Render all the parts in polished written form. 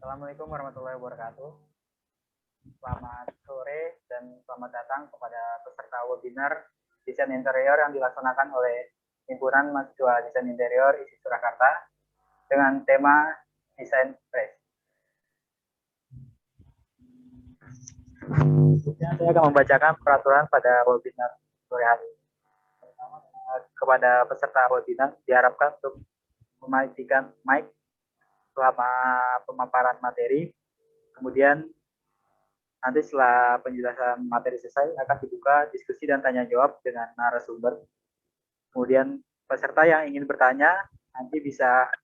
Assalamualaikum warahmatullahi wabarakatuh. Selamat sore dan selamat datang kepada peserta webinar Desain Interior yang dilaksanakan oleh Himpunan Mahasiswa Desain Interior ISI Surakarta dengan tema Desain Fresh. Saya akan membacakan peraturan pada webinar sore hari. Kepada peserta webinar diharapkan untuk mematikan mic selama pemaparan materi. Kemudian nanti setelah penjelasan materi selesai akan dibuka diskusi dan tanya jawab dengan narasumber. Kemudian peserta yang ingin bertanya nanti bisa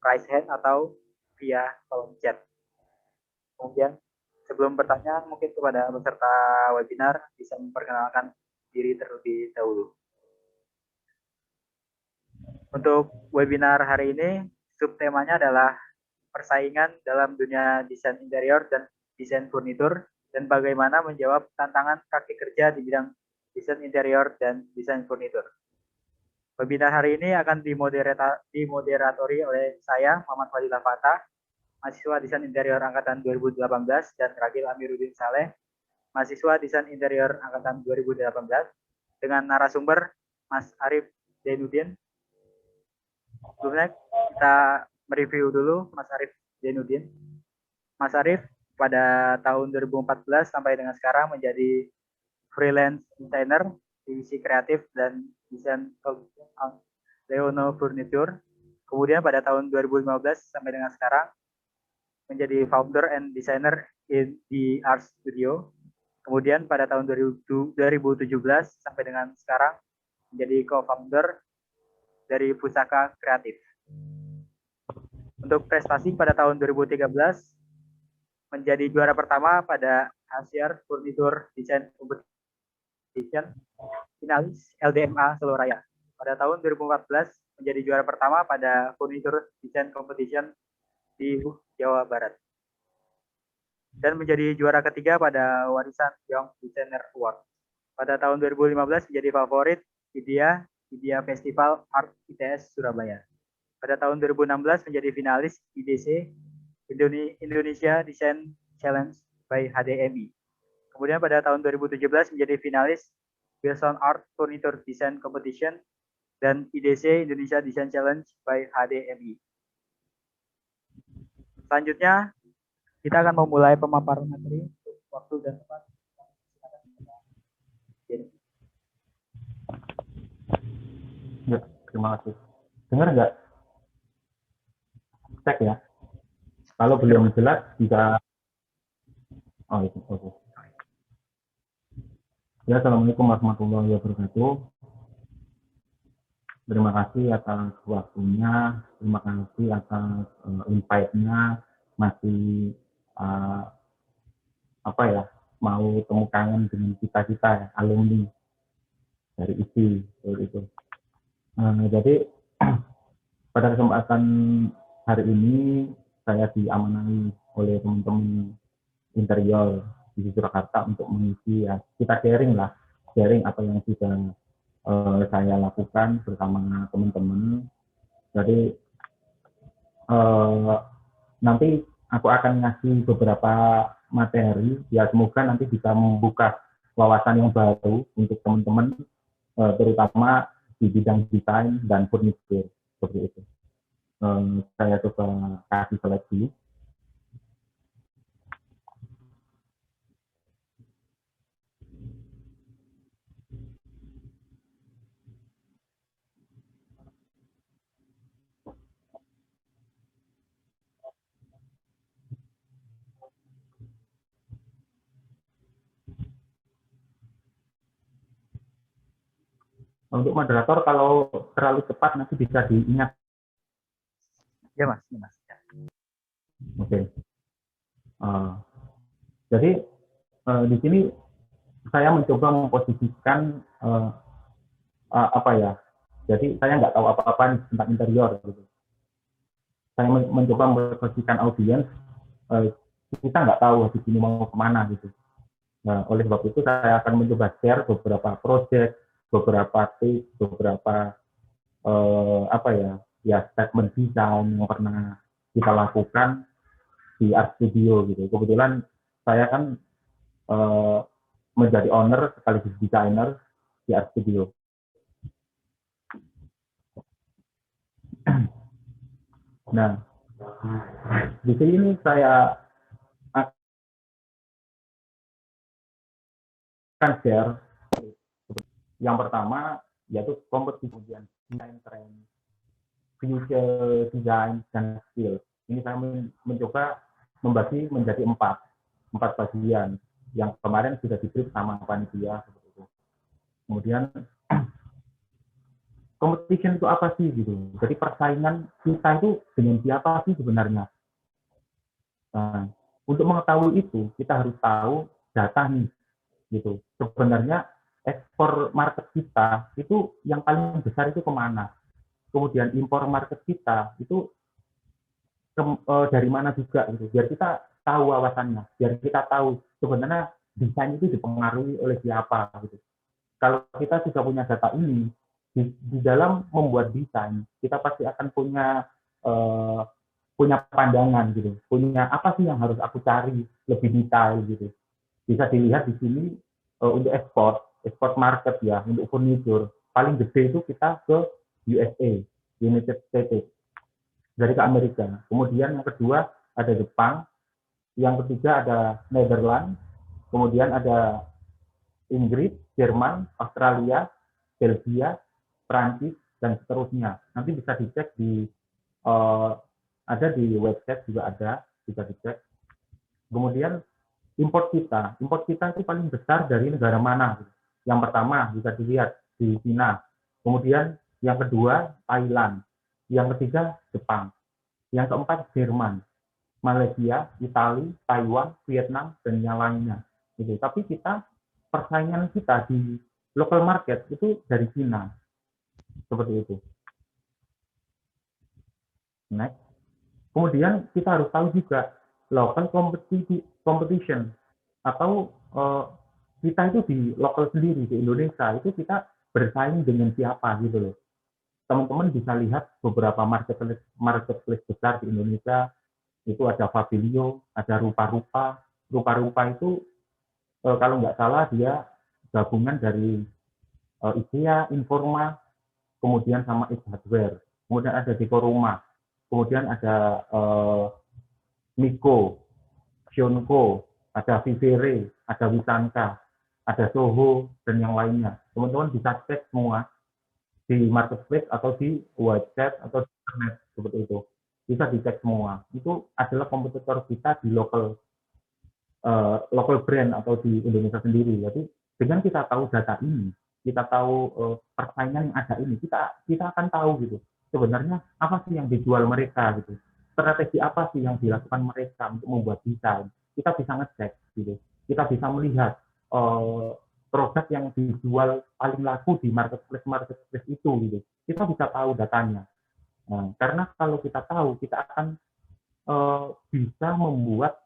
raise hand atau via kolom chat. Kemudian sebelum bertanya mungkin kepada peserta webinar bisa memperkenalkan diri terlebih dahulu. Untuk webinar hari ini subtemanya adalah persaingan dalam dunia desain interior dan desain furnitur dan bagaimana menjawab tantangan kaki kerja di bidang desain interior dan desain furnitur. Webinar hari ini akan dimoderatori oleh saya, Muhammad Fadilah Fatah, mahasiswa desain interior angkatan 2018, dan Ragil Amiruddin Saleh, mahasiswa desain interior angkatan 2018, dengan narasumber Mas Arif Zainuddin. Sebelumnya kita mereview dulu Mas Arif Zainuddin. Mas Arif pada tahun 2014 sampai dengan sekarang menjadi freelance designer, divisi kreatif dan desain Leono Furniture. Kemudian pada tahun 2015 sampai dengan sekarang menjadi founder and designer di Art Studio. Kemudian pada tahun 2017 sampai dengan sekarang menjadi co-founder dari Pusaka Kreatif. Untuk prestasi pada tahun 2013 menjadi juara pertama pada Asia Furniture Design Competition finalis LDMA Solo Raya. Pada tahun 2014 menjadi juara pertama pada Furniture Design Competition di Jawa Barat. Dan menjadi juara ketiga pada Warisan Young Designer Award. Pada tahun 2015 menjadi favorit IDEA Festival Art ITS Surabaya. Pada tahun 2016 menjadi finalis IDC Indonesia Design Challenge by HDMI. Kemudian pada tahun 2017 menjadi finalis Wilson Art Furniture Design Competition dan IDC Indonesia Design Challenge by HDMI. Selanjutnya kita akan memulai pemaparan materi untuk waktu dan tempat. Ya, terima kasih. Dengar nggak? Cek ya. Kalau belum jelas bisa. Oh itu. Oke. Ya, assalamualaikum warahmatullahi wabarakatuh. Terima kasih atas waktunya, terima kasih atas invite-nya. Masih mau temu kangen dengan kita ya, alumni dari ISI itu. Jadi pada kesempatan hari ini saya diamanai oleh teman-teman interior di Surakarta untuk mengisi ya, kita sharing apa yang sudah saya lakukan bersama teman-teman. Jadi nanti aku akan ngasih beberapa materi ya, semoga nanti bisa membuka wawasan yang baru untuk teman-teman terutama di bidang desain dan furniture seperti itu. Saya coba kasih seleksi. Untuk moderator kalau terlalu cepat nanti bisa diingat. Ya Mas. Ya. Oke. Jadi di sini saya mencoba memposisikan Jadi saya nggak tahu apa-apa tentang interior gitu. Saya mencoba memposisikan audiens, kita nggak tahu di sini mau kemana gitu. Nah, oleh sebab itu saya akan mencoba share beberapa project, beberapa tips, beberapa statement desain yang pernah kita lakukan di Art Studio gitu. Kebetulan saya kan menjadi owner sekaligus desainer di Art Studio. Nah, di sini saya akan share yang pertama yaitu kompetisi, kemudian desain tren, future design, dan skill. Ini saya mencoba membagi menjadi empat bagian yang kemarin sudah diberi sama panitia seperti itu. Kemudian competition itu apa sih gitu. Jadi persaingan kita itu dengan siapa sih sebenarnya. Nah, untuk mengetahui itu kita harus tahu data nih gitu. Sebenarnya ekspor market kita itu yang paling besar itu kemana? Kemudian impor market kita itu dari mana juga gitu. Biar kita tahu wawasannya, biar kita tahu sebenarnya desain itu dipengaruhi oleh siapa gitu. Kalau kita sudah punya data ini, di dalam membuat desain kita pasti akan punya pandangan gitu, punya apa sih yang harus aku cari lebih detail gitu. Bisa dilihat di sini untuk ekspor market ya, untuk furniture paling gede itu kita ke USA, United States, dari ke Amerika. Kemudian yang kedua ada Jepang, yang ketiga ada Netherlands, kemudian ada Inggris, Jerman, Australia, Belgia, Prancis, dan seterusnya. Nanti bisa dicek uh, ada di website juga ada, bisa dicek. Kemudian import kita itu paling besar dari negara mana? Yang pertama bisa dilihat di China. Kemudian yang kedua Thailand, yang ketiga Jepang, yang keempat Jerman, Malaysia, Italia, Taiwan, Vietnam, dan yang lainnya. Gitu. Tapi persaingan kita di local market itu dari China, seperti itu. Next. Kemudian kita harus tahu juga local competition atau kita itu di lokal sendiri di Indonesia itu kita bersaing dengan siapa gitu loh. Teman-teman bisa lihat beberapa marketplace besar di Indonesia, itu ada Fabilio, ada Rupa-Rupa. Rupa-Rupa itu kalau nggak salah dia gabungan dari IKEA, Informa, kemudian sama X Hardware. Kemudian ada Dekoruma, kemudian ada Miko, Sionko, ada Vivere, ada Wisanka, ada Soho, dan yang lainnya. Teman-teman bisa cek semua di marketplace atau di website atau di internet seperti itu. Bisa dicek semua. Itu adalah kompetitor kita di local brand atau di Indonesia sendiri. Jadi dengan kita tahu data ini, kita tahu persaingan yang ada ini, kita akan tahu gitu. Sebenarnya apa sih yang dijual mereka gitu. Strategi apa sih yang dilakukan mereka untuk membuat desain. Kita bisa ngecek gitu. Kita bisa melihat produk yang dijual paling laku di marketplace itu gitu. Kita bisa tahu datanya. Nah, karena kalau kita tahu, kita akan bisa membuat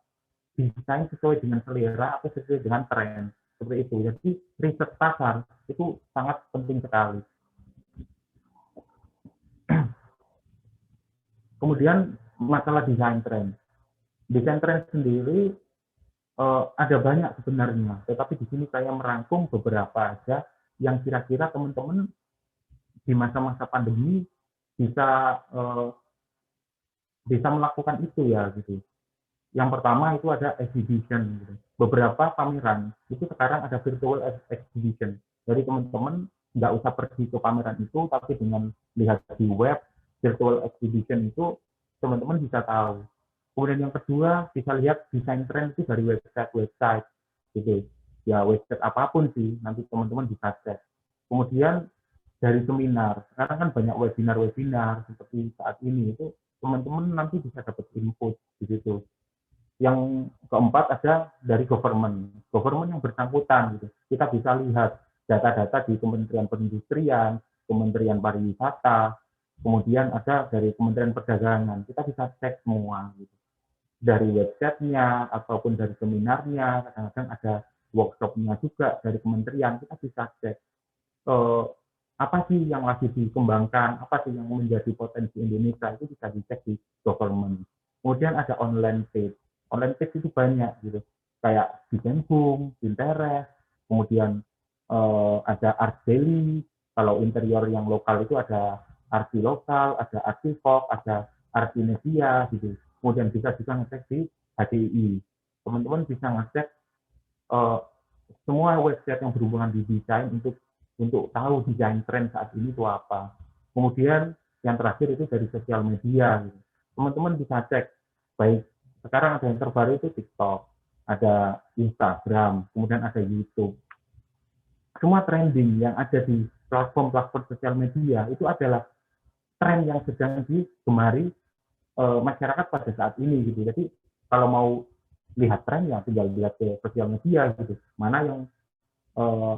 desain sesuai dengan selera atau sesuai dengan tren seperti itu. Jadi riset pasar itu sangat penting sekali. Kemudian masalah desain tren. Desain tren sendiri ada banyak sebenarnya, tetapi di sini saya merangkum beberapa aja yang kira-kira teman-teman di masa-masa pandemi bisa melakukan itu ya gitu. Yang pertama itu ada exhibition. Gitu. Beberapa pameran itu sekarang ada virtual exhibition. Jadi teman-teman nggak usah pergi ke pameran itu, tapi dengan lihat di web virtual exhibition itu teman-teman bisa tahu. Kemudian yang kedua bisa lihat desain tren itu dari website gitu. Ya website apapun sih, nanti teman-teman bisa cek. Kemudian dari seminar, sekarang kan banyak webinar-webinar seperti saat ini itu teman-teman nanti bisa dapat input di situ. Yang keempat ada dari government yang bersangkutan gitu. Kita bisa lihat data-data di Kementerian Perindustrian, Kementerian Pariwisata, kemudian ada dari Kementerian Perdagangan. Kita bisa cek semua gitu. Dari websitenya ataupun dari seminarnya, kadang-kadang ada workshopnya juga dari kementerian, kita bisa cek apa sih yang lagi dikembangkan, apa sih yang menjadi potensi Indonesia, itu bisa dicek di government. Kemudian ada online page. Online page itu banyak gitu. Kayak di Boom, Pinterest, kemudian ada Art Daily. Kalau interior yang lokal itu ada Arti Lokal, ada Artifok, ada Artinesia gitu. Kemudian bisa juga ngecek di HDI. Teman-teman bisa ngecek uh, semua website yang berhubungan di desain untuk tahu desain tren saat ini itu apa. Kemudian yang terakhir itu dari sosial media. Gitu. Teman-teman bisa cek, baik sekarang ada yang terbaru itu TikTok, ada Instagram, kemudian ada YouTube. Semua trending yang ada di platform-platform sosial media itu adalah tren yang sedang digemari masyarakat pada saat ini gitu. Jadi kalau mau lihat tren ya tinggal lihat ke sosial media gitu. Mana yang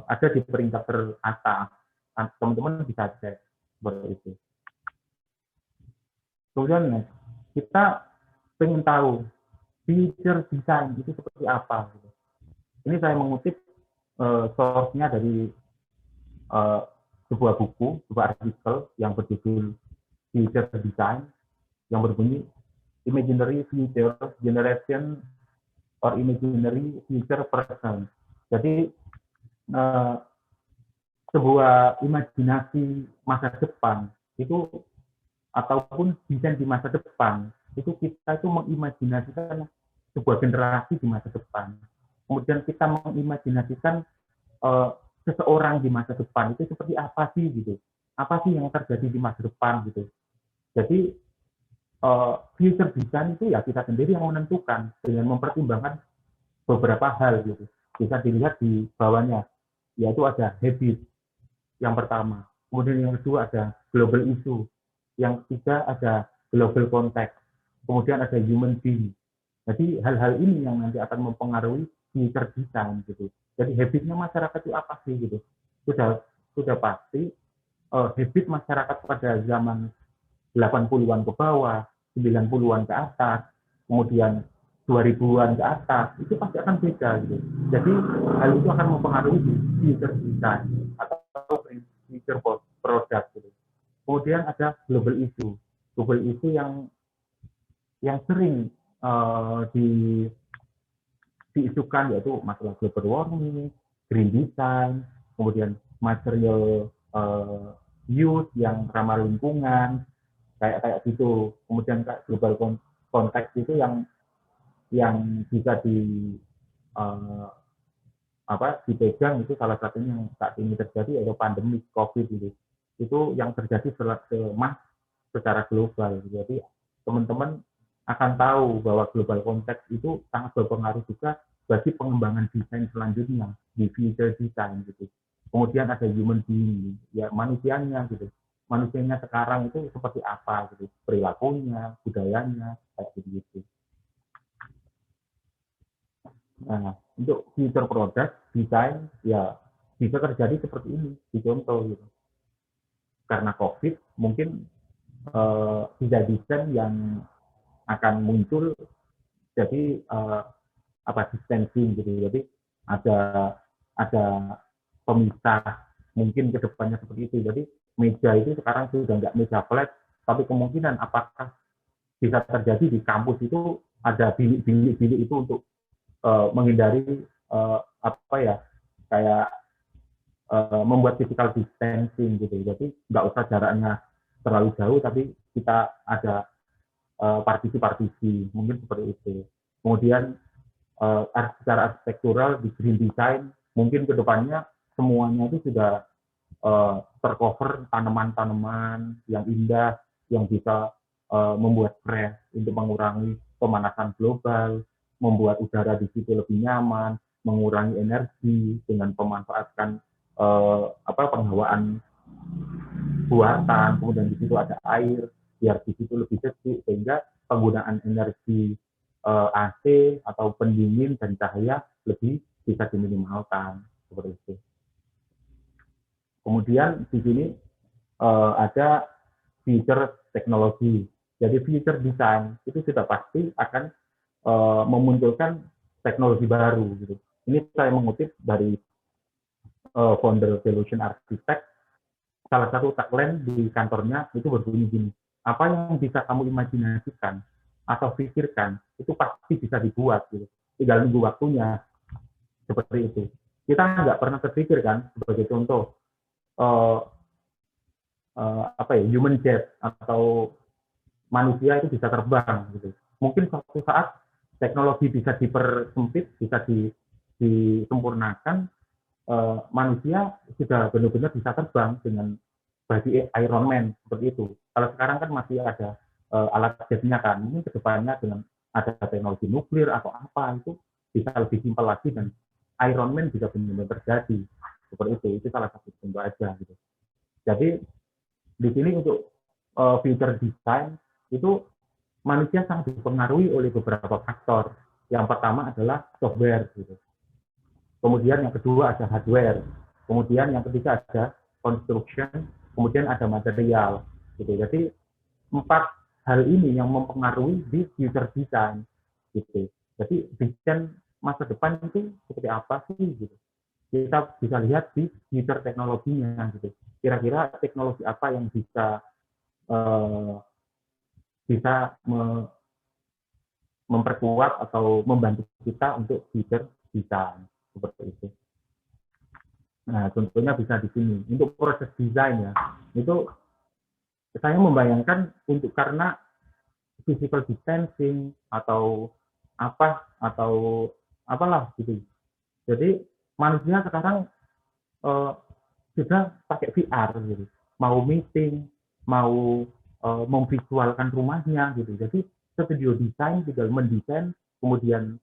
ada di peringkat teratas, teman-teman bisa cek seperti itu. Kemudian kita ingin tahu feature design itu seperti apa. Gitu. Ini saya mengutip source-nya dari sebuah buku, sebuah artikel yang berjudul Future Design yang berbunyi Imaginary Future Generation or Imaginary Future Person. Jadi sebuah imajinasi masa depan itu ataupun desain di masa depan itu kita itu mengimajinasikan sebuah generasi di masa depan. Kemudian kita mengimajinasikan seseorang di masa depan itu seperti apa sih gitu. Apa sih yang terjadi di masa depan gitu. Jadi future design itu ya kita sendiri yang menentukan dengan mempertimbangkan beberapa hal gitu. Bisa dilihat di bawahnya, yaitu ada habit yang pertama. Kemudian yang kedua ada global issue. Yang ketiga ada global context. Kemudian ada human being. Jadi hal-hal ini yang nanti akan mempengaruhi future design gitu. Jadi habitnya masyarakat itu apa sih gitu. Sudah pasti habit masyarakat pada zaman 80-an ke bawah, 90-an ke atas, kemudian 2000-an ke atas, itu pasti akan beda gitu. Jadi hal itu akan mempengaruhi future design atau future product gitu. Kemudian ada global issue. Global issue yang sering diisukan yaitu masalah global warming, green design, kemudian material use yang ramah lingkungan, kayak gitu. Kemudian global konteks itu yang bisa dipegang itu salah satunya yang saat ini terjadi yaitu pandemi COVID gitu. Itu yang terjadi secara global. Jadi teman-teman akan tahu bahwa global konteks itu sangat berpengaruh juga bagi pengembangan desain selanjutnya di future design gitu. Kemudian ada human being, ya manusianya gitu. Manusianya sekarang itu seperti apa gitu, perilakunya, budayanya, kayak gitu. Nah, untuk future product desain ya bisa terjadi seperti ini, dicontoh gitu. Karena COVID mungkin desain yang akan muncul jadi distancing gitu. Jadi ada pemisah mungkin ke depannya seperti itu. Jadi meja itu sekarang sudah nggak meja flat, tapi kemungkinan apakah bisa terjadi di kampus itu ada bilik-bilik itu untuk menghindari kayak membuat physical distancing gitu. Jadi nggak usah jaraknya terlalu jauh, tapi kita ada partisi-partisi, mungkin seperti itu. Kemudian secara arsitektural di green design, mungkin kedepannya semuanya itu sudah tercover tanaman-tanaman yang indah, yang bisa membuat fresh untuk mengurangi pemanasan global, membuat udara di situ lebih nyaman, mengurangi energi dengan pemanfaatkan penghawaan buatan, kemudian di situ ada air, biar di situ lebih sejuk, sehingga penggunaan energi AC atau pendingin dan cahaya lebih bisa diminimalkan seperti itu. Kemudian di sini ada future teknologi. Jadi future design itu sudah pasti akan memunculkan teknologi baru gitu. Ini saya mengutip dari founder Solution Architect. Salah satu tagline di kantornya itu berbunyi gini, apa yang bisa kamu imajinasikan atau pikirkan itu pasti bisa dibuat gitu. Tinggal nunggu waktunya seperti itu. Kita nggak pernah terpikir kan sebagai contoh uh, human jet atau manusia itu bisa terbang gitu. Mungkin suatu saat teknologi bisa dipersempit, bisa disempurnakan, manusia sudah benar-benar bisa terbang dengan bagi Iron Man seperti itu. Kalau sekarang kan masih ada alat jetnya kan, mungkin kedepannya dengan ada teknologi nuklir atau apa itu bisa lebih simpel lagi dan Iron Man bisa benar-benar terjadi seperti itu salah satu contoh aja gitu. Jadi di sini untuk future design itu manusia sangat dipengaruhi oleh beberapa faktor. Yang pertama adalah software gitu. Kemudian yang kedua ada hardware, kemudian yang ketiga ada construction, kemudian ada material. Gitu. Jadi 4 hal ini yang mempengaruhi di future design. Gitu. Jadi desain masa depan itu seperti apa sih? Gitu. Kita bisa lihat di future teknologinya. Gitu. Kira-kira teknologi apa yang bisa memperkuat atau membantu kita untuk future design seperti itu. Nah, contohnya bisa di sini. Untuk proses desain ya, itu saya membayangkan untuk karena physical distancing atau apalah gitu. Jadi manusia sekarang sudah pakai VR gitu. Mau meeting, mau memvisualkan rumahnya gitu. Jadi studio desain tinggal mendesain, kemudian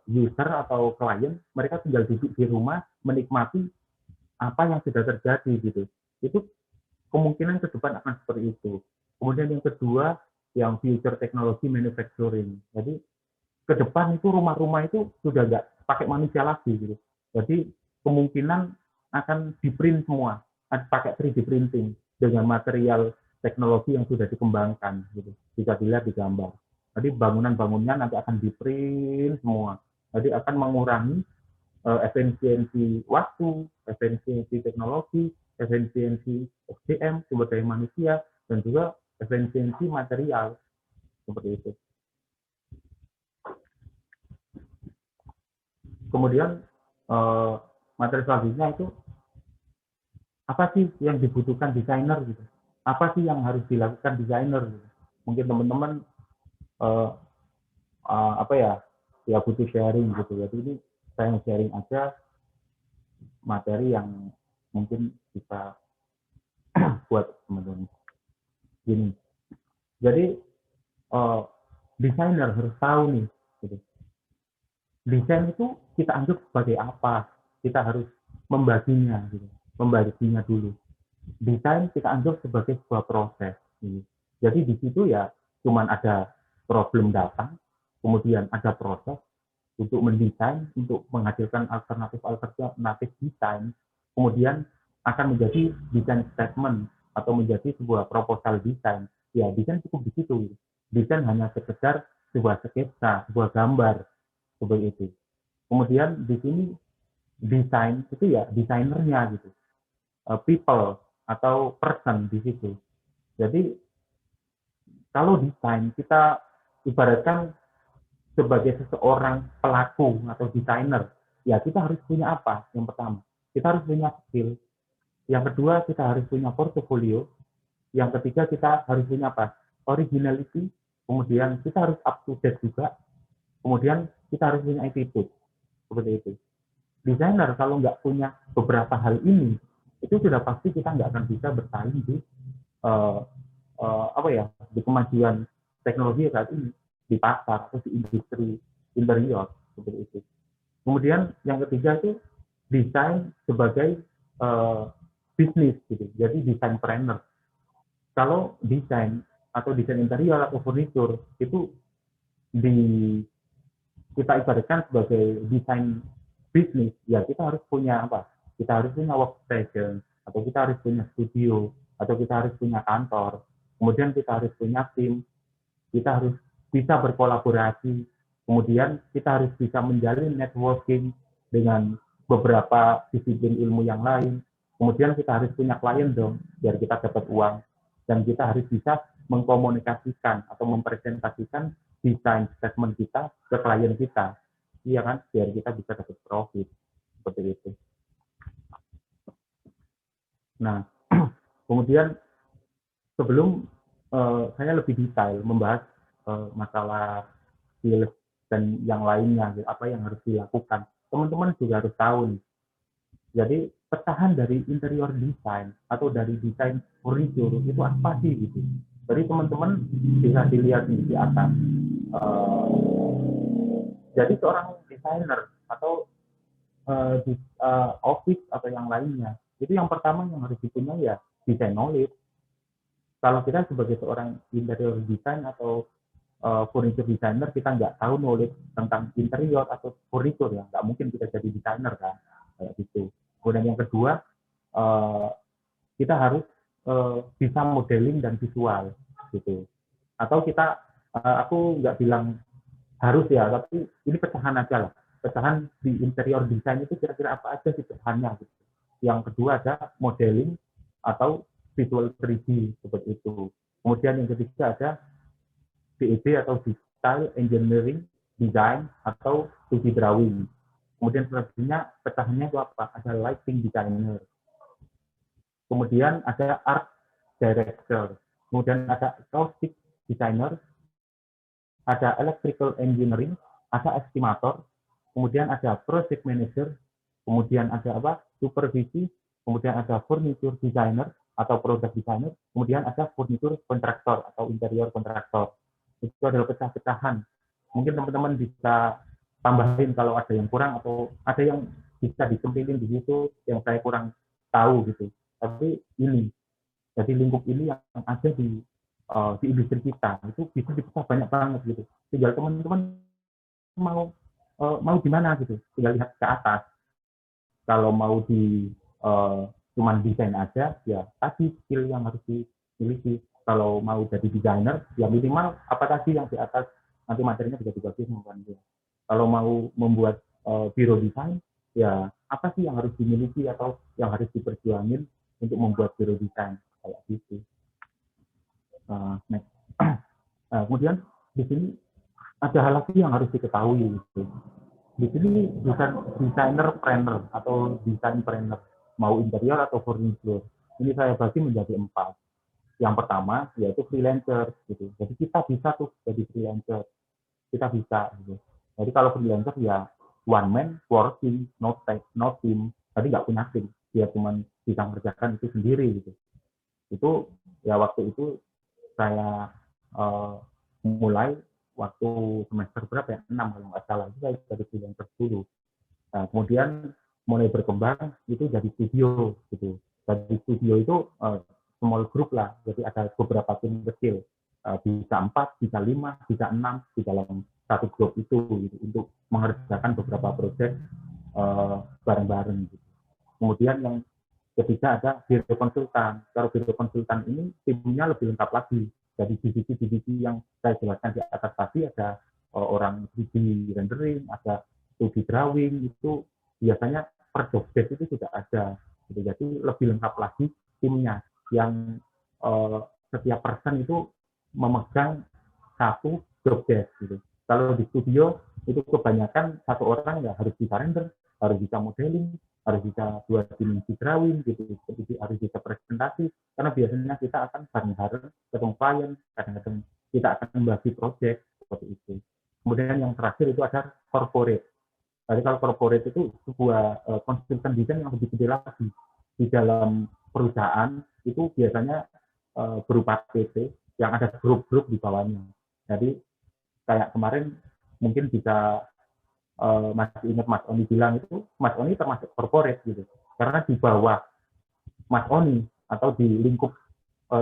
user atau klien mereka tinggal duduk di rumah menikmati apa yang sudah terjadi gitu. Itu kemungkinan ke depan akan seperti itu. Kemudian yang kedua yang future technology manufacturing. Jadi ke depan itu rumah-rumah itu sudah nggak pakai manusia lagi gitu. Jadi kemungkinan akan di-print semua, pakai 3D printing dengan material teknologi yang sudah dikembangkan gitu. Bisa dilihat di gambar. Jadi bangunan-bangunnya nanti akan di-print semua. Jadi akan mengurangi efisiensi waktu, efisiensi teknologi, efisiensi SDM, sumber daya manusia, dan juga efisiensi material. Seperti itu. Kemudian materi selanjutnya itu apa sih yang dibutuhkan desainer gitu? Apa sih yang harus dilakukan desainer gitu? Mungkin teman-teman butuh sharing gitu. Jadi ini saya sharing aja materi yang mungkin bisa buat teman-teman. Gini. Jadi desainer harus tahu nih gitu. Desain itu kita anggap sebagai apa? Kita harus membaginya gitu. Membaginya dulu. Desain kita anggap sebagai sebuah proses. Gitu. Jadi di situ ya cuman ada problem datang, kemudian ada proses untuk mendesain, untuk menghasilkan alternatif desain, kemudian akan menjadi desain statement atau menjadi sebuah proposal desain. Ya, desain cukup di situ. Desain hanya sekedar sebuah sketsa, sebuah gambar, seperti itu. Kemudian di sini desain itu ya desainernya gitu, people atau person di situ. Jadi kalau desain kita ibaratkan sebagai seseorang pelaku atau desainer, ya kita harus punya apa? Yang pertama, kita harus punya skill. Yang kedua, kita harus punya portofolio. Yang ketiga, kita harus punya apa? Originality. Kemudian kita harus up to date juga. Kemudian kita harus punya attitude. Seperti itu. Desainer kalau nggak punya beberapa hal ini, itu sudah pasti kita nggak akan bisa bersaing di di kemajuan teknologi saat ini, di pasar atau di industri interior seperti itu. Kemudian yang ketiga itu desain sebagai bisnis gitu. Jadi desain planner. Kalau desain atau desain interior atau furnitur itu kita ibaratkan sebagai desain bisnis, ya kita harus punya apa? Kita harus punya workstation, atau kita harus punya studio, atau kita harus punya kantor. Kemudian kita harus punya tim, kita harus bisa berkolaborasi, kemudian kita harus bisa menjalin networking dengan beberapa disiplin ilmu yang lain. Kemudian kita harus punya klien dong, biar kita dapat uang. Dan kita harus bisa mengkomunikasikan atau mempresentasikan desain statement kita ke klien kita, iya kan, biar kita bisa dapat profit seperti itu. Nah, kemudian sebelum saya lebih detail membahas masalah skills dan yang lainnya, apa yang harus dilakukan, teman-teman juga harus tahu nih. Jadi pecahan dari interior design atau dari desain furniture itu apa sih gitu. Jadi teman-teman bisa dilihat di atas. Jadi seorang desainer atau di office atau yang lainnya, itu yang pertama yang harus dipunyai ya desain knowledge. Kalau kita sebagai seorang interior design atau furniture designer, kita nggak tahu knowledge tentang interior atau furniture ya, nggak mungkin kita jadi desainer kan, kayak gitu. Kemudian yang kedua, kita harus bisa modeling dan visual gitu. Atau kita, aku nggak bilang harus ya, tapi ini pecahan aja lah. Pecahan di interior design itu kira-kira apa aja sih pecahannya gitu. Yang kedua ada modeling atau visual 3D seperti itu. Kemudian yang ketiga ada DED atau Digital Engineering Design atau 2D Drawing. Kemudian selanjutnya pecahannya itu apa? Ada Lighting Designer. Kemudian ada Art Director. Kemudian ada Acoustic Designer. Ada Electrical Engineering. Ada Estimator. Kemudian ada Project Manager. Kemudian ada apa? Supervisi. Kemudian ada Furniture Designer atau Product Designer. Kemudian ada Furniture Contractor atau Interior Contractor. Itu adalah pecah-pecahan. Mungkin teman-teman bisa tambahin kalau ada yang kurang atau ada yang bisa disempilin di situ yang saya kurang tahu gitu. Tapi ini, jadi lingkup ini yang ada di industri kita itu bisa dipecah banyak banget gitu. Tinggal teman-teman mau di mana gitu. Tinggal lihat ke atas. Kalau mau di cuman desain aja, ya tadi skill yang harus dimiliki. Kalau mau jadi desainer, ya minimal apa tadi yang di atas, nanti materinya bisa dibagi sama dia. Kalau mau membuat biro desain, ya apa sih yang harus dimiliki atau yang harus diperjuangin untuk membuat biro desain kayak gitu. Next. Kemudian di sini ada hal lagi yang harus diketahui gitu. Di sini desainer planner atau desain planner, mau interior atau furniture. Ini saya bagi menjadi 4. Yang pertama yaitu freelancer gitu. Jadi kita bisa tuh jadi freelancer. Kita bisa gitu. Jadi kalau freelancer ya one man working, no team. Tadi nggak punya tim. Dia cuma bisa mengerjakan itu sendiri gitu. Itu ya waktu itu saya mulai waktu semester berapa ya? 6 kalau nggak salah. Itu saya jadi freelancer dulu. Nah, kemudian mulai berkembang itu jadi studio gitu. Dari studio itu small group lah, jadi ada beberapa tim kecil, bisa 4, bisa 5, bisa 6 di dalam satu grup itu gitu, untuk mengerjakan beberapa proyek bareng-bareng gitu. Kemudian yang ketiga ada biro konsultan. Kalau biro konsultan ini timnya lebih lengkap lagi. Jadi divisi-divisi yang saya jelaskan di atas tadi ada orang 3D rendering, ada 2D drawing, itu biasanya per job desk itu sudah ada. Jadi lebih lengkap lagi timnya yang setiap person itu memegang satu job desk gitu. Kalau di studio itu kebanyakan satu orang ya harus bisa render, harus bisa modeling, harus bisa 2 dimensi drawing gitu, harus bisa presentasi, karena biasanya kita akan bareng-bareng ketemu klien, kadang-kadang kita akan membagi project seperti itu. Kemudian yang terakhir itu ada corporate. Jadi kalau corporate itu sebuah konsultan desain yang lebih gede lagi. Di dalam perusahaan itu biasanya berupa PT yang ada grup-grup di bawahnya. Jadi kayak kemarin mungkin bisa masih ingat Mas Oni bilang itu, Mas Oni termasuk corporate gitu. Karena di bawah Mas Oni atau di lingkup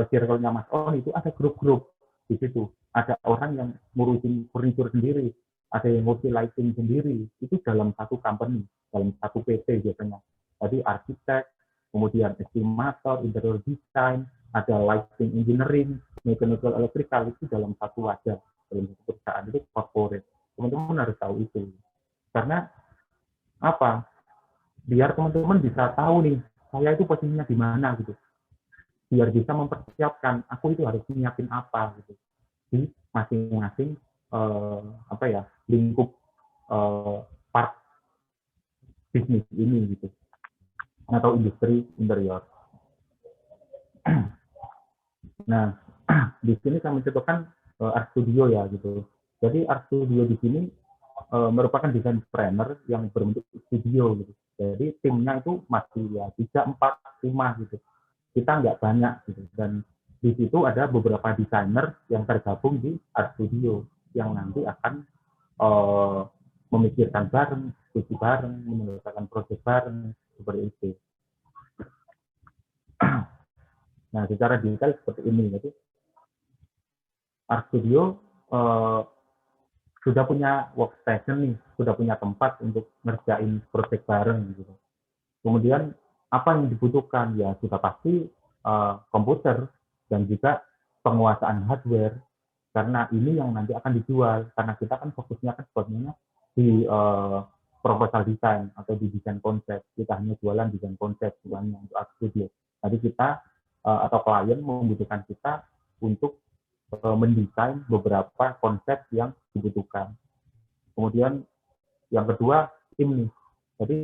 circle-nya Mas Oni itu ada grup-grup di situ. Ada orang yang ngurusin furniture sendiri, ada yang ngurusin lighting sendiri, itu dalam satu company, dalam satu PT biasanya. Jadi arsitek, kemudian estimator, interior design, ada lighting engineering, mechanical electrical, itu dalam satu wadah, dalam satu perusahaan, itu corporate. Teman-teman harus tahu itu. Karena apa? Biar teman-teman bisa tahu nih, saya itu posisinya di mana gitu. biar bisa mempersiapkan aku itu harus nyiapin apa gitu di masing-masing lingkup part bisnis ini gitu atau industri interior. Nah, di sini saya mencontohkan art studio ya gitu. Jadi art studio di sini merupakan desain planner yang berbentuk studio gitu. Jadi timnya itu masih ya 3, 4, 5 gitu. Kita nggak banyak gitu. Dan di situ ada beberapa desainer yang tergabung di art studio yang nanti akan memikirkan bareng, diskusi bareng, menyelesaikan proyek bareng, seperti itu. Nah, secara detail seperti ini. Jadi, art studio sudah punya workstation nih, sudah punya tempat untuk ngerjain proyek bareng gitu. Kemudian apa yang dibutuhkan ya sudah pasti komputer dan juga penguasaan hardware karena ini yang nanti akan dijual karena kita kan fokusnya kan sebenarnya di proposal desain atau di desain konsep. Kita hanya jualan desain konsep bukannya untuk art studio. Jadi kita atau klien membutuhkan kita untuk mendesain beberapa konsep yang dibutuhkan. Kemudian yang kedua tim nih. Jadi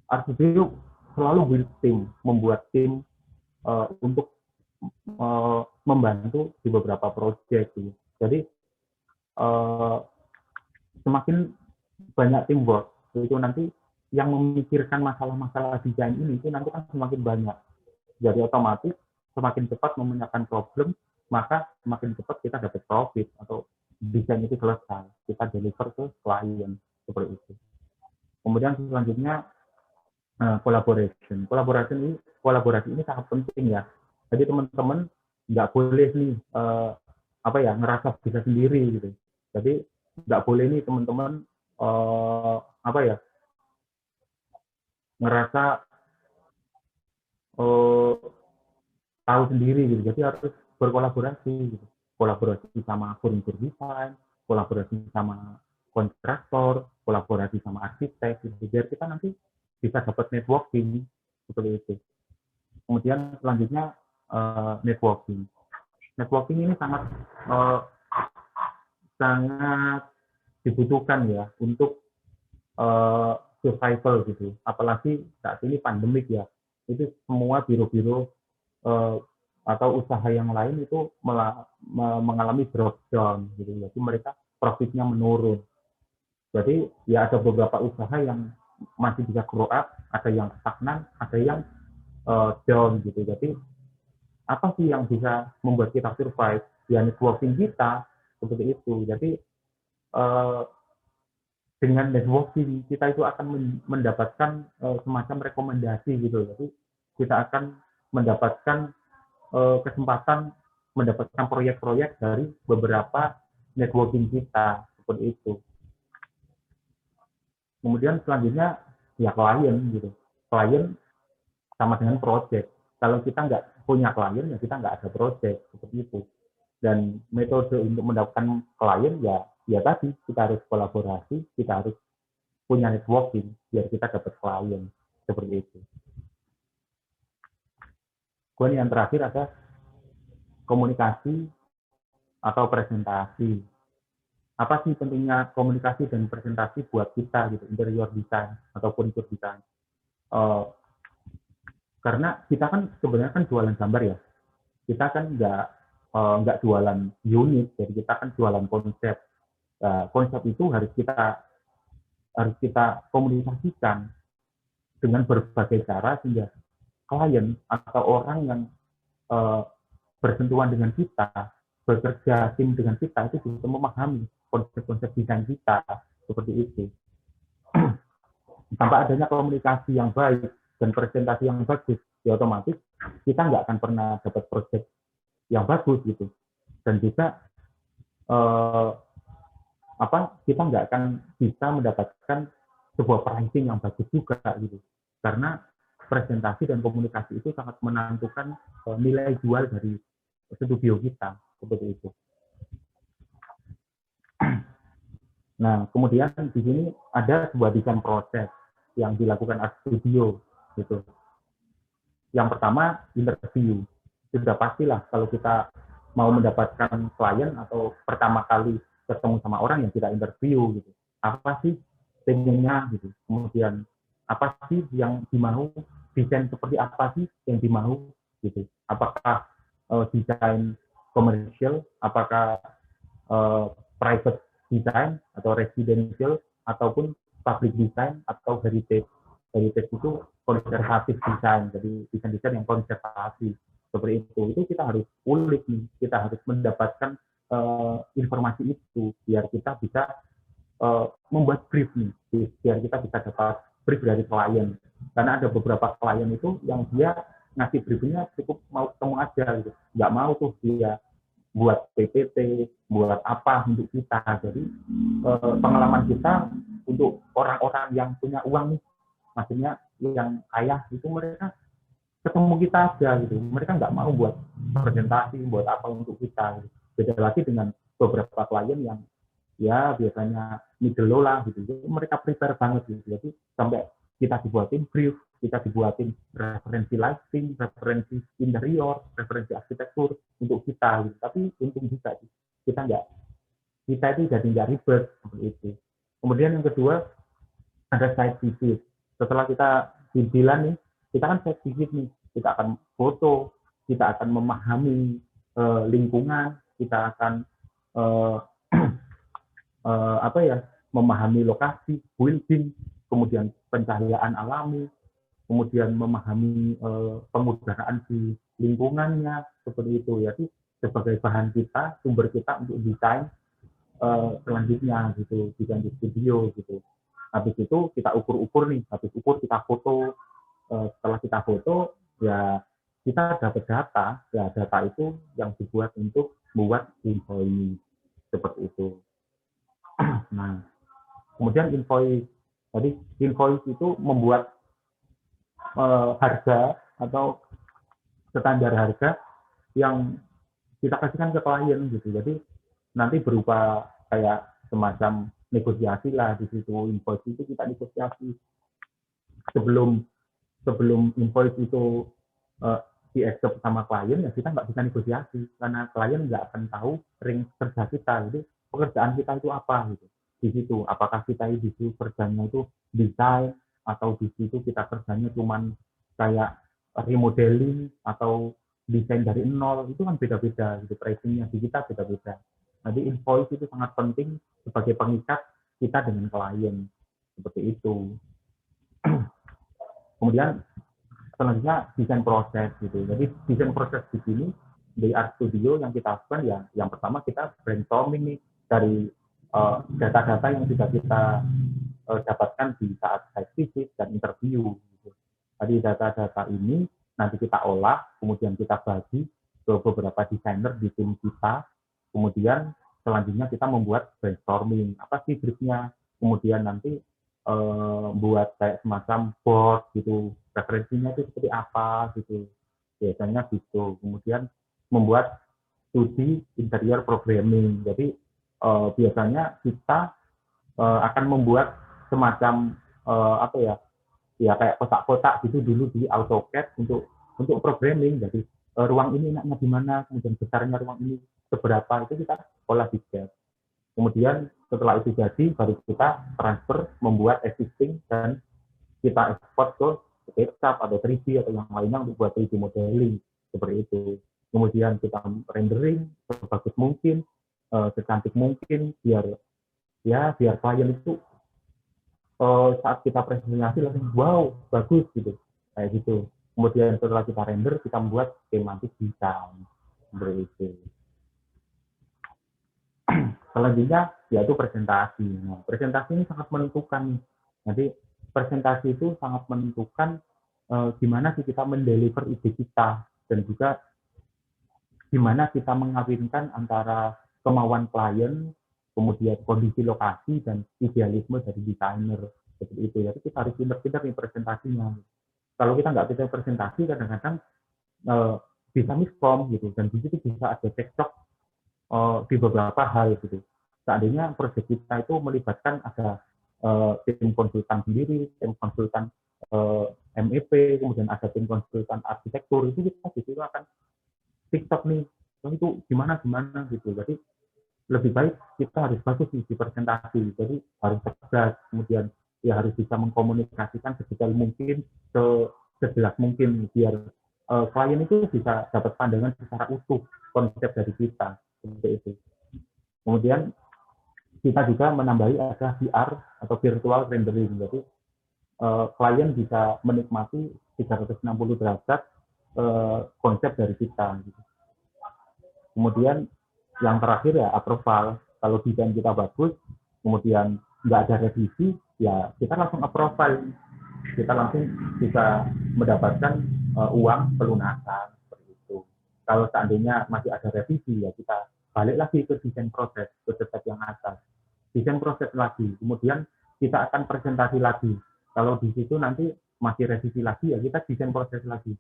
art studio selalu build tim, membuat tim untuk membantu di beberapa proyek. Gitu. Jadi semakin banyak teamwork itu nanti yang memikirkan masalah-masalah desain ini itu nanti kan semakin banyak. Jadi otomatis semakin cepat memecahkan problem, maka semakin cepat kita dapat profit atau desain itu selesai. Kita deliver ke klien seperti itu. Kemudian selanjutnya collaboration. Kolaborasi ini sangat penting ya. Jadi teman-teman nggak boleh nih ngerasa bisa sendiri gitu. Jadi nggak boleh nih teman-teman ngerasa tahu sendiri gitu. Jadi harus berkolaborasi gitu. Kolaborasi sama furniture design, kolaborasi sama kontraktor, kolaborasi sama arsitek gitu. Biar kita nanti bisa dapat networking seperti itu. Kemudian selanjutnya networking. Networking ini sangat dibutuhkan ya untuk survival gitu. Apalagi saat ini pandemik ya. Itu semua biro-biro atau usaha yang lain itu mengalami drop down gitu. Jadi mereka profitnya menurun. Jadi ya ada beberapa usaha yang masih bisa grow up, ada yang stagnan, ada yang down gitu. Jadi apa sih yang bisa membuat kita survive? Ya networking kita seperti itu. Jadi dengan networking kita itu akan mendapatkan semacam rekomendasi gitu. Jadi kita akan mendapatkan kesempatan mendapatkan proyek-proyek dari beberapa networking kita seperti itu. Kemudian selanjutnya ya klien gitu. Klien sama dengan proyek. Kalau kita nggak punya klien ya kita nggak ada proyek seperti itu. Dan metode untuk mendapatkan klien ya tadi kita harus kolaborasi, kita harus punya networking biar kita dapat klien seperti itu. Kemudian yang terakhir ada komunikasi atau presentasi. Apa sih pentingnya komunikasi dan presentasi buat kita gitu, interior design atau furniture design? Karena kita kan sebenarnya kan jualan gambar ya. Kita kan nggak jualan unit, jadi kita kan jualan konsep. Konsep itu harus kita komunikasikan dengan berbagai cara sehingga klien atau orang yang bersentuhan dengan kita, bekerja tim dengan kita itu bisa memahami konsep-konsep desain kita seperti itu. Tanpa adanya komunikasi yang baik dan presentasi yang bagus, ya otomatis kita nggak akan pernah dapat proyek yang bagus gitu. Dan juga kita nggak akan bisa mendapatkan sebuah pricing yang bagus juga gitu. Karena presentasi dan komunikasi itu sangat menentukan nilai jual dari studio kita seperti itu. Nah, kemudian di sini ada sebuah desain proses yang dilakukan art studio gitu. Yang pertama interview. sudah pastilah kalau kita mau mendapatkan klien atau pertama kali ketemu sama orang yang kita interview gitu, apa sih pengennya gitu, kemudian apa sih yang dimau, desain seperti apa sih yang dimau gitu, apakah desain komersial, apakah private design atau residential ataupun public design atau heritage. Heritage itu konservatif design, jadi desain-desain yang konservasi seperti itu kita harus ulik nih, kita harus mendapatkan informasi itu biar kita bisa membuat brief nih, biar kita bisa dapat brief dari klien. Karena ada beberapa klien itu yang dia ngasih briefnya cukup mau ketemu aja gitu, nggak mau tuh dia buat PPT, buat apa untuk kita. Jadi pengalaman kita untuk orang-orang yang punya uang nih, maksudnya yang kaya itu mereka ketemu kita aja gitu. Mereka nggak mau buat presentasi, buat apa untuk kita. Gitu. Beda lagi dengan beberapa klien yang ya biasanya middle low lah gitu. Jadi mereka prepare banget gitu. Jadi sampai kita dibuatin brief, kita dibuatin referensi lighting, referensi interior, referensi arsitektur untuk kita. Gitu. Tapi untung juga kita nggak, kita itu jadi nggak ribet seperti itu. Kemudian yang kedua ada site visit. Setelah kita dibilang nih, kita kan site visit nih, kita akan foto, kita akan memahami lingkungan, kita akan apa ya, memahami lokasi, building, kemudian pencahayaan alami, kemudian memahami pengudaraan di lingkungannya seperti itu. Jadi sebagai bahan kita, sumber kita untuk desain selanjutnya gitu, desain di studio gitu. Habis itu kita ukur-ukur nih, habis ukur kita foto, setelah kita foto ya kita dapat data, ya data itu yang dibuat untuk membuat invoice seperti itu. Nah, kemudian invoice, jadi invoice itu membuat harga atau standar harga yang kita kasihkan ke klien gitu. Jadi nanti berupa kayak semacam negosiasi lah di situ, invoice itu kita negosiasi sebelum invoice itu di accept sama klien ya kita nggak bisa negosiasi karena klien nggak akan tahu ring kerja kita, jadi pekerjaan kita itu apa gitu di situ, apakah kita di situ kerjanya itu desain atau di situ kita kerjanya cuman kayak remodeling atau desain dari nol, itu kan beda-beda gitu, pricingnya di kita beda-beda. Jadi invoice itu sangat penting sebagai pengikat kita dengan klien seperti itu. Kemudian selanjutnya desain proses gitu. Jadi desain proses di sini di Art Studio yang kita lakukan ya, yang pertama kita brainstorming nih dari data-data yang sudah kita dapatkan di saat site visit dan interview. Gitu. Jadi data-data ini nanti kita olah, kemudian kita bagi ke beberapa desainer di tim kita. Kemudian selanjutnya kita membuat brainstorming, apa sih briefnya. Kemudian nanti buat kayak semacam board gitu, referensinya itu seperti apa gitu, biasanya gitu. Kemudian membuat studi interior programming. Jadi biasanya kita akan membuat semacam apa ya, ya kayak kotak-kotak gitu dulu di AutoCAD untuk programming. Jadi ruang ini enaknya di mana, kemudian besarnya ruang ini seberapa, itu kita olah di CAD. Kemudian setelah itu jadi, baru kita transfer, membuat existing, dan kita export ke SketchUp atau 3D atau yang lainnya untuk buat 3D modeling, seperti itu. Kemudian kita rendering sebagus mungkin, secantik mungkin, biar klien itu saat kita presentasi langsung wow, bagus gitu, kayak gitu. Kemudian setelah kita render, kita membuat schematic design, seperti itu. Selanjutnya yaitu presentasi. Nah, presentasi ini sangat menentukan. Jadi presentasi itu sangat menentukan gimana sih kita mendeliver ide kita dan juga gimana kita mengawinkan antara kemauan klien, kemudian kondisi lokasi dan idealisme dari desainer seperti itu. Jadi kita harus pintar-pintar nih presentasinya. Kalau kita nggak pintar presentasi, kadang-kadang bisa miskom gitu, dan di situ bisa ada cekcok di beberapa hal gitu. Seandainya proyek kita itu melibatkan ada tim konsultan sendiri, tim konsultan MEP, kemudian ada tim konsultan arsitektur, itu kita di situ akan TikTok nih, itu gimana gitu. Jadi lebih baik kita harus bagus di presentasi, jadi harus tegas, kemudian ya harus bisa mengkomunikasikan sedetail mungkin, sejelas mungkin, biar klien itu bisa dapat pandangan secara utuh konsep dari kita, seperti itu. Kemudian kita juga menambahi ada VR atau virtual rendering, jadi klien bisa menikmati 360 derajat konsep dari kita. Gitu. Kemudian yang terakhir ya approval. Kalau desain kita bagus, kemudian nggak ada revisi, ya kita langsung approval. Kita langsung bisa mendapatkan uang pelunasan seperti itu. Kalau seandainya masih ada revisi, ya kita balik lagi ke desain proses, ke step yang atas. Desain proses lagi, kemudian kita akan presentasi lagi. Kalau di situ nanti masih revisi lagi, ya kita desain proses lagi.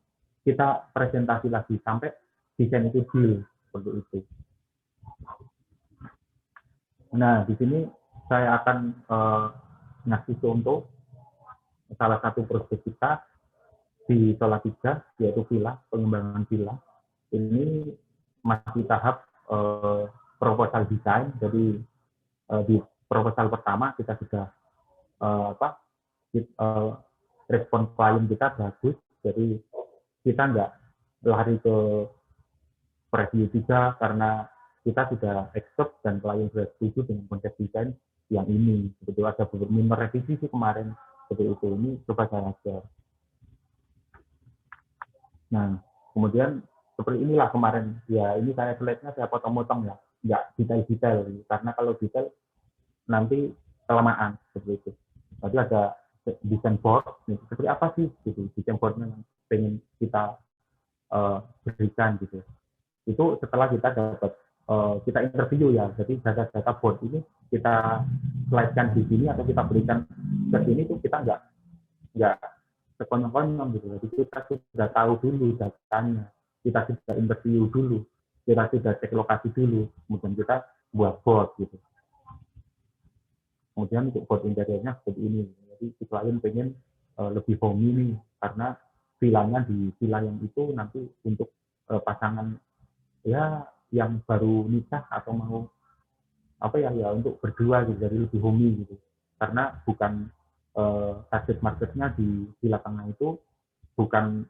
Kita presentasi lagi sampai desain itu deal, seperti itu. Nah, di sini saya akan ngasih contoh salah satu proyek kita di Salatiga, yaitu villa, pengembangan villa. Ini masih tahap proposal desain. Jadi di proposal pertama kita sudah respon klien kita bagus. Jadi kita nggak lari ke preview 3 karena kita sudah expert dan klien sudah setuju dengan konsep desain yang ini. Begitu ada beberapa revisi sih kemarin seperti itu. Ini coba saya share. Nah, kemudian seperti inilah kemarin. Ya, ini saya slide-nya saya potong-potong ya. Nggak detail-detail. Karena kalau detail nanti kelamaan seperti itu. Tadi ada desain board. Seperti apa sih gitu. Desain board-nya yang pengen kita berikan gitu. Itu setelah kita dapat kita interview ya, jadi data-data board ini kita slide-kan di sini atau kita berikan ke sini tuh kita nggak sekonyong-konyong gitu. Jadi kita sudah tahu dulu datanya, kita sudah interview dulu, kita sudah cek lokasi dulu, kemudian kita buat board gitu. Kemudian untuk board interiornya seperti ini. Jadi si klien pengen lebih homey nih, karena villanya di villa yang itu nanti untuk pasangan ya yang baru nikah atau mau apa ya untuk berdua gitu, jadi lebih homey gitu. Karena bukan target marketnya di villa tengah itu bukan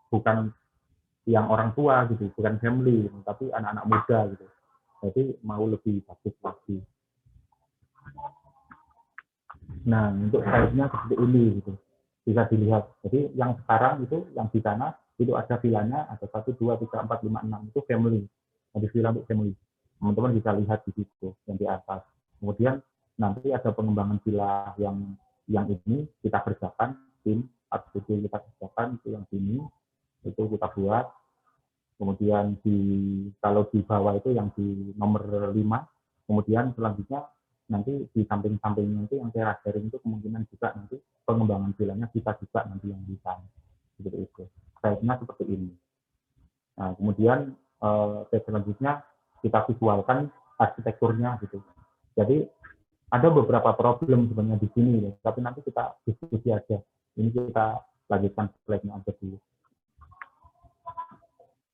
bukan yang orang tua gitu, bukan family, tapi anak-anak muda gitu. Jadi mau lebih bagus lagi. Nah, untuk size-nya seperti ini gitu. Bisa dilihat. Jadi yang sekarang itu yang di sana itu ada villanya, ada 1, 2, 3, 4, 5, 6 itu family. Ada villa untuk family. Teman-teman bisa lihat di situ yang di atas. Kemudian nanti ada pengembangan villa yang ini kita kerjakan, tim art studio kita kerjakan itu yang sini itu kita buat. Kemudian kalau di bawah itu yang di nomor 5, kemudian selanjutnya nanti di samping-sampingnya itu yang teras sharing itu kemungkinan juga nanti pengembangan villanya bisa juga nanti yang desain seperti itu. Baiknya seperti ini. Nah, kemudian step selanjutnya kita visualkan arsitekturnya gitu. Jadi ada beberapa problem sebenarnya di sini, ya. Tapi nanti kita diskusi aja. Ini kita lanjutkan slide-nya aja dulu.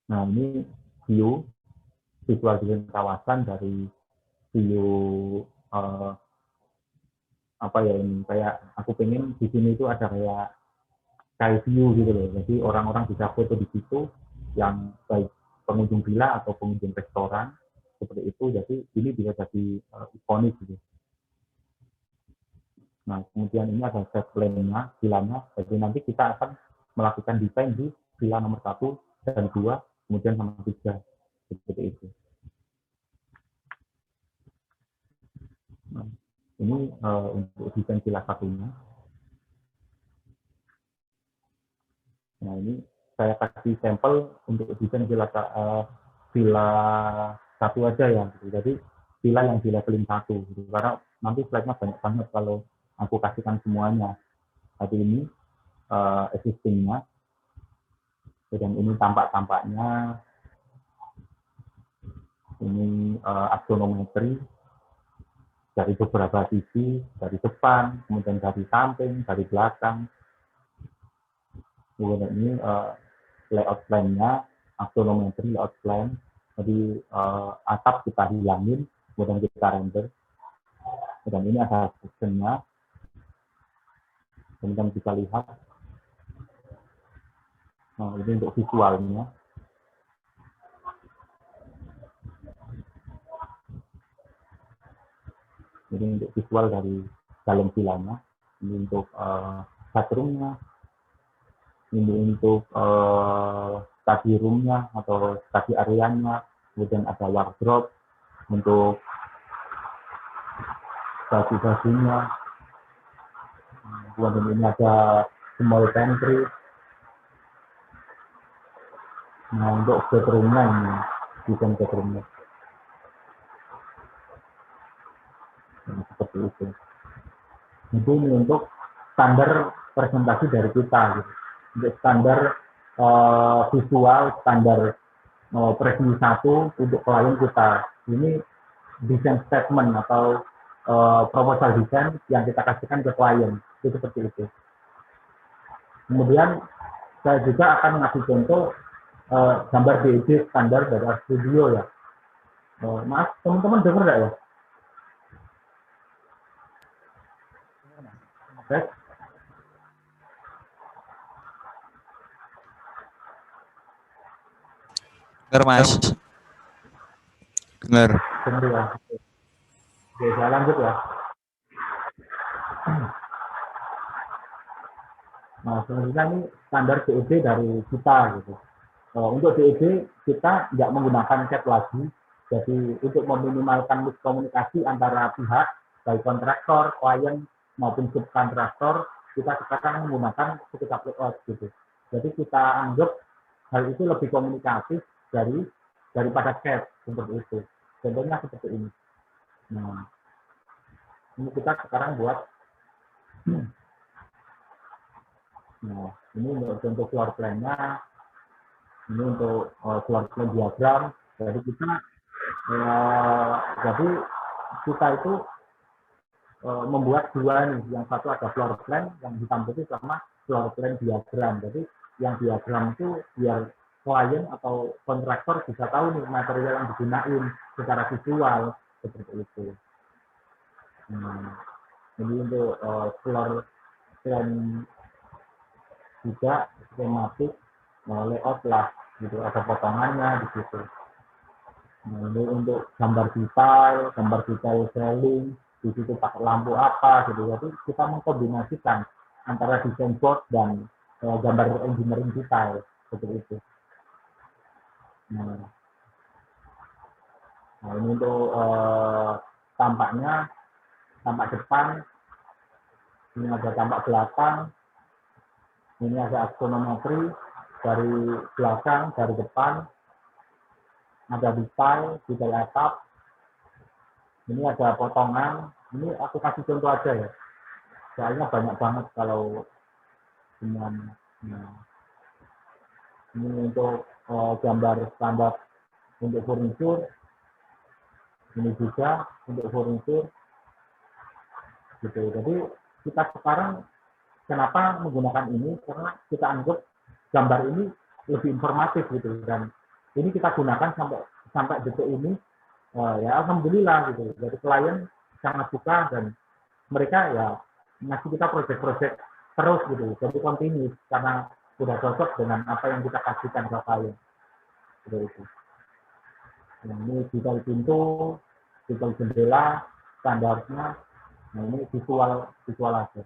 Nah, ini visual design kawasan dari view apa ya ini kayak aku pengen di sini itu ada kayak sky view gitu loh. Jadi orang-orang bisa foto di situ yang baik pengunjung villa atau pengunjung restoran seperti itu. Jadi ini bisa jadi ikonik gitu. Nah, kemudian ini ada set plan-nya, villanya. Jadi nanti kita akan melakukan desain di villa nomor 1 dan 2, kemudian sama 3 seperti itu. Nah, ini untuk desain villa satunya. Nah, ini saya kasih sampel untuk desain villa 1 aja ya. Jadi villa yang di leveling 1. Gitu. Karena nanti slide-nya banyak banget kalau aku kasihkan semuanya. Tapi ini existing-nya. Dan ini tampak-tampaknya. Ini aksonometri dari beberapa sisi, dari depan, kemudian dari samping, dari belakang. Kemudian ini layout plan-nya, aksonometri, layout plan. Jadi atap kita hilangin, kemudian kita render. Dan ini ada sectionnya, teman-teman bisa lihat. Nah, ini untuk visualnya. Ini untuk visual dari dalam vilanya. Ini untuk bathroom-nya. Ini untuk study room-nya atau study area-nya. Kemudian ada wardrobe untuk baju-bajunya. Kemudian ini ada small pantry. Nah, untuk bedroom-nya ini, desain bedroom-nya. Nah, seperti itu. Itu ini untuk standar presentasi dari kita. Gitu. Untuk standar visual, standar presentasi 1 untuk klien kita. Ini desain statement atau proposal desain yang kita kasihkan ke klien. Itu seperti itu. Kemudian saya juga akan ngasih contoh gambar DED standar dari RStudio ya. Maaf, teman-teman dengar nggak ya? Oke. Dengar, Mas. Dengar. Dengar ya. Oke, saya lanjut ya. Nah, sebenarnya ini standar DED dari kita gitu. Untuk DED kita nggak menggunakan cat lagi, jadi untuk meminimalkan miskomunikasi antara pihak, baik kontraktor, klien maupun subkontraktor, kita sekarang menggunakan sekitar layout gitu. Jadi kita anggap hal itu lebih komunikatif daripada cat seperti itu. Contohnya seperti ini. Nah, ini kita sekarang buat. Nah, ini untuk contoh floor plan-nya. Ini untuk floor plan diagram. Jadi kita itu membuat dua nih. Yang satu ada floor plan yang hitam putih sama floor plan diagram. Jadi yang diagram itu biar klien atau kontraktor bisa tahu nih material yang digunain secara visual seperti itu. Jadi untuk floor plan juga skematik layout lah gitu, ada potongannya di situ. Nah, ini untuk gambar detail selling, di situ pakai lampu apa gitu. Jadi kita mengkombinasikan antara desain board dan gambar engineering detail seperti itu. Nah ini untuk tampaknya, tampak depan, ini ada tampak belakang, ini ada aksonometri dari belakang, dari depan, ada detail atap, ini ada potongan, ini aku kasih contoh aja ya, soalnya banyak banget kalau dengan ini untuk gambar standar untuk furniture, ini juga untuk furniture, gitu. Jadi kita sekarang kenapa menggunakan ini, karena kita anggap gambar ini lebih informatif gitu, dan ini kita gunakan sampai detik ini, ya alhamdulillah gitu. Jadi klien sangat suka dan mereka ya ngasih kita proyek-proyek terus gitu, jadi continuous karena sudah cocok dengan apa yang kita kasihkan ke klien. Gitu. Nah, ini detail pintu, detail jendela, standarnya. Nah ini visual aja.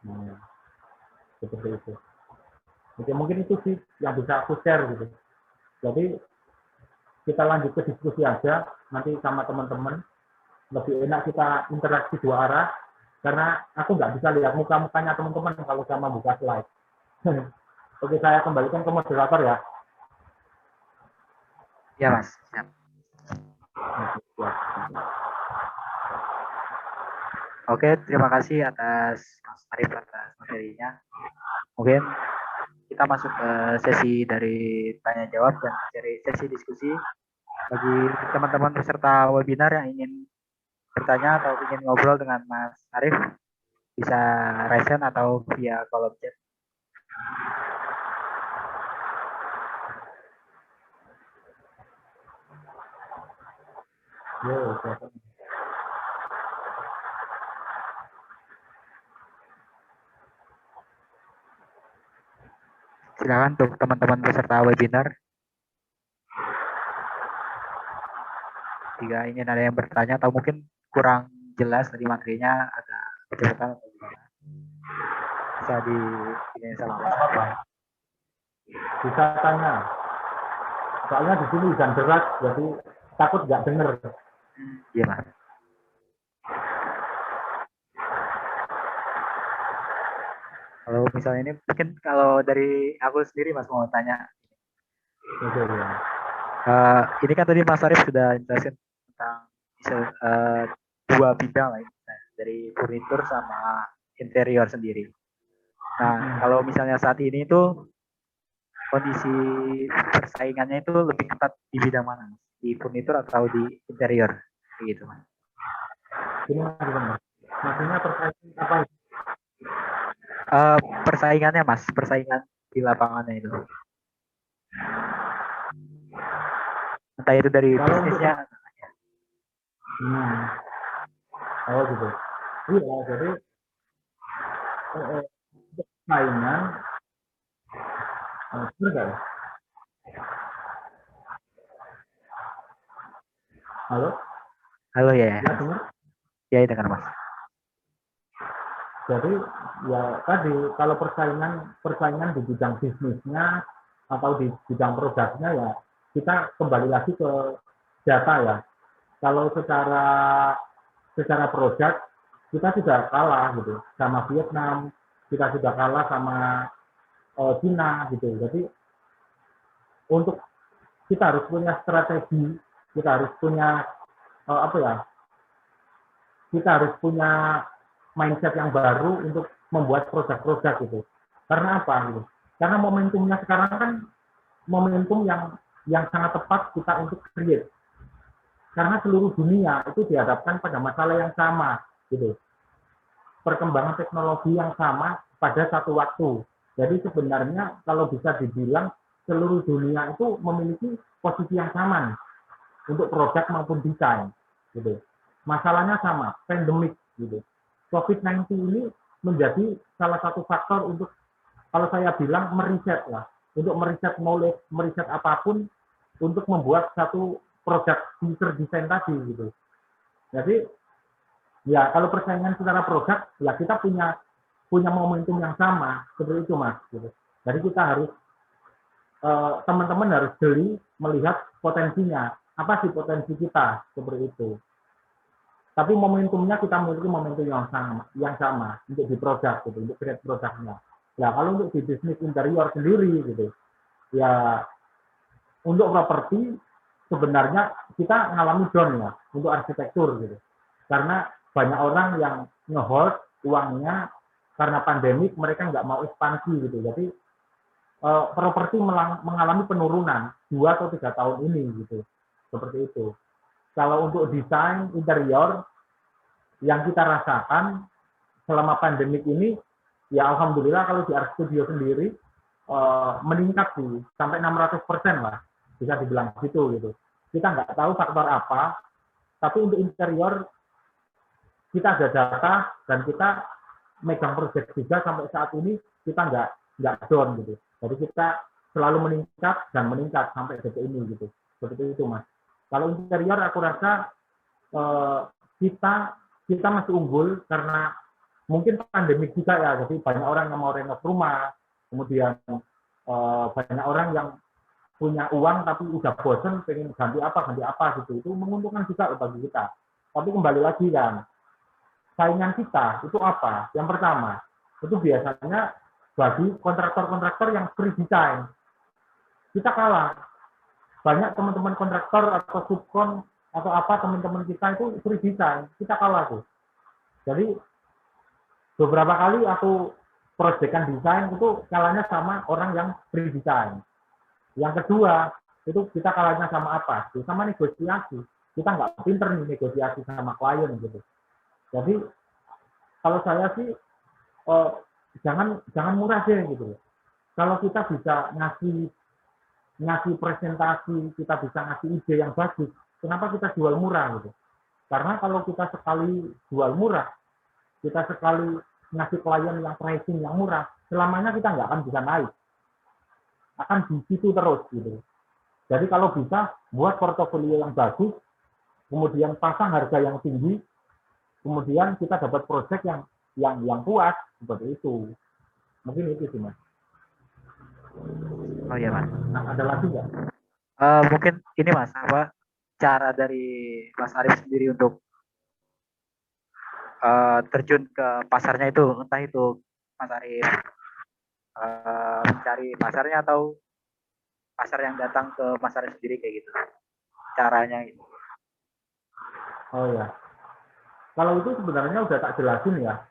Nah, seperti itu. Oke, mungkin itu sih yang bisa aku share gitu. Jadi kita lanjut ke diskusi aja nanti sama teman-teman. Lebih enak kita interaksi dua arah karena aku nggak bisa lihat muka-mukanya teman-teman kalau sama buka slide. Oke, saya kembalikan ke moderator ya. Ya, Mas. Siap. Oke, terima kasih atas Mas Arif atas materinya. Mungkin kita masuk ke sesi dari tanya jawab dan sesi diskusi. Bagi teman-teman peserta webinar yang ingin bertanya atau ingin ngobrol dengan Mas Arif, bisa raise hand atau via kolom chat. Yo, silakan. Silakan untuk teman-teman peserta webinar. Jika ingin ada yang bertanya atau mungkin kurang jelas dari materinya agak kecepatan atau gimana, bisa di ini sama Mas. Apa-apa. Bisa tanya. Soalnya di sini hujan deras, jadi takut nggak denger. Iya Mas. Kalau misalnya ini mungkin kalau dari aku sendiri Mas mau tanya. Oke, ya. Ini kan tadi Mas Arif sudah jelasin tentang dua bidang lah, dari furnitur sama interior sendiri. Nah, kalau misalnya saat ini itu kondisi persaingannya itu lebih ketat di bidang mana? Di furnitur atau di interior? Begitu, Mas. Ini gimana? Maksudnya persaingan apa? Persaingannya, Mas, persaingan di lapangannya itu. Entah itu dari Kalau bisnisnya. Oh gitu. Iya, jadi persaingan benar nggak ya? Halo? Halo ya. Ya, dengar? Ya, itu kan, Mas. Jadi ya tadi kalau persaingan di bidang bisnisnya atau di bidang produknya ya kita kembali lagi ke data ya. Kalau secara produk kita sudah kalah gitu sama Vietnam, kita sudah kalah sama Cina gitu. Jadi untuk kita harus punya strategi, kita harus punya apa ya? Kita harus punya mindset yang baru untuk membuat produk-produk gitu. Karena apa gitu? Karena momentumnya sekarang kan momentum yang sangat tepat kita untuk create. Karena seluruh dunia itu dihadapkan pada masalah yang sama gitu. Perkembangan teknologi yang sama pada satu waktu. Jadi sebenarnya kalau bisa dibilang seluruh dunia itu memiliki posisi yang sama nih, untuk produk maupun desain gitu. Masalahnya sama, pandemik gitu. COVID-19 ini menjadi salah satu faktor untuk, kalau saya bilang, meriset lah. Untuk meriset knowledge, meriset apapun, untuk membuat satu produk feature desain tadi gitu. Jadi, ya kalau persaingan secara produk, ya kita punya momentum yang sama, seperti itu Mas. Gitu. Jadi kita harus, teman-teman harus jeli melihat potensinya. Apa sih potensi kita, seperti itu. Tapi momentumnya kita memiliki momentum yang sama untuk di produk gitu, untuk create produknya. Nah, kalau untuk di bisnis interior sendiri gitu, ya untuk properti sebenarnya kita ngalami down ya untuk arsitektur gitu. Karena banyak orang yang ngehold uangnya karena pandemik, mereka nggak mau ekspansi gitu. Jadi properti mengalami penurunan 2 atau 3 tahun ini gitu. Seperti itu. Kalau untuk desain interior yang kita rasakan selama pandemik ini, ya alhamdulillah kalau di Art Studio sendiri meningkat sih sampai 600% lah, bisa dibilang gitu. Kita nggak tahu faktor apa, tapi untuk interior kita ada data dan kita megang proyek juga sampai saat ini, kita nggak down gitu. Jadi kita selalu meningkat dan meningkat sampai detik ini gitu. Seperti itu Mas. Kalau interior aku rasa kita masih unggul karena mungkin pandemik juga ya, jadi banyak orang yang mau renov rumah, kemudian banyak orang yang punya uang tapi udah bosen pengen ganti apa gitu, itu menguntungkan juga bagi kita. Tapi kembali lagi kan, saingan kita itu apa? Yang pertama itu biasanya bagi kontraktor-kontraktor yang free design, kita kalah. Banyak teman-teman kontraktor atau subkon atau apa teman-teman kita itu free design, kita kalah tuh. Jadi beberapa kali aku proyekan desain itu kalahnya sama orang yang free design. Yang kedua itu kita kalahnya sama apa? Sama negosiasi. Kita nggak pinter nih negosiasi sama klien gitu. Jadi kalau saya sih jangan murah sih gitu. Kalau kita bisa ngasih presentasi, kita bisa ngasih ide yang bagus, kenapa kita jual murah gitu? Karena kalau kita sekali jual murah, kita sekali ngasih klien yang pricing yang murah, selamanya kita nggak akan bisa naik, akan di situ terus gitu. Jadi kalau bisa buat portofolio yang bagus, kemudian pasang harga yang tinggi, kemudian kita dapat proyek yang puas seperti itu. Mungkin itu sih mas. Oh iya mas. Nah, ada lagi nggak? Mungkin ini mas, apa cara dari Mas Arif sendiri untuk terjun ke pasarnya itu, entah itu Mas Arif mencari pasarnya atau pasar yang datang ke Mas Arif sendiri kayak gitu, caranya gitu. Oh ya, kalau itu sebenarnya udah tak jelasin ya.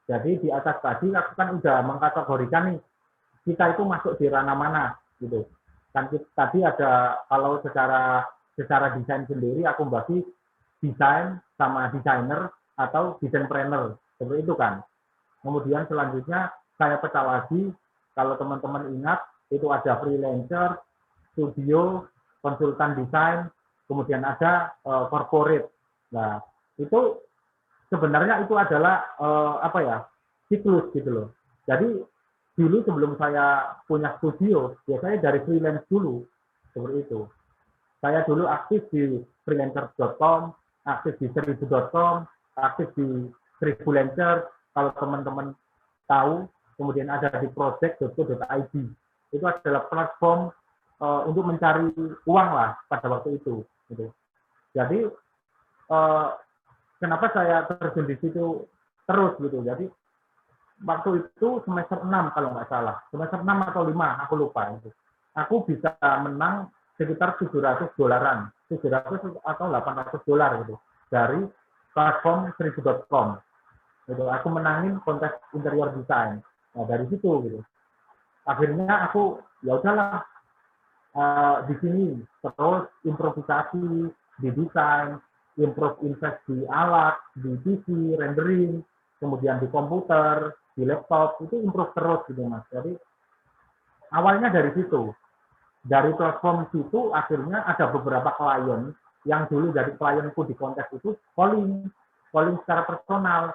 Jadi di atas tadi aku kan udah mengkategorikan nih kita itu masuk di ranah mana gitu. Kan tadi ada kalau secara desain sendiri aku bagi desain sama desainer atau desainpreneur seperti itu kan. Kemudian selanjutnya saya pecah lagi kalau teman-teman ingat itu ada freelancer, studio, konsultan desain, kemudian ada corporate. Nah, itu sebenarnya itu adalah apa ya? Siklus gitu loh. Jadi dulu sebelum saya punya studio, ya saya dari freelance dulu seperti itu. Saya dulu aktif di freelancer.com, aktif di 1000.com, aktif di 1000lancer. Kalau teman-teman tahu, kemudian ada di project.co.id. Itu adalah platform untuk mencari uang lah pada waktu itu. Gitu. Jadi kenapa saya terjun di situ terus gitu. Jadi waktu itu semester 6 kalau nggak salah. Semester 6 atau 5, aku lupa itu. Aku bisa menang sekitar $700, 700 atau $800 gitu dari platform 1000.com. Gitu. Aku menangin kontes interior design. Nah, dari situ gitu. Akhirnya aku ya udahlah di sini terus improvisasi di desain, invest di alat, di PC, rendering, kemudian di komputer, di laptop, itu improve terus gitu mas. Jadi awalnya dari situ, dari platform situ akhirnya ada beberapa klien yang dulu dari klienku di kontes itu calling secara personal,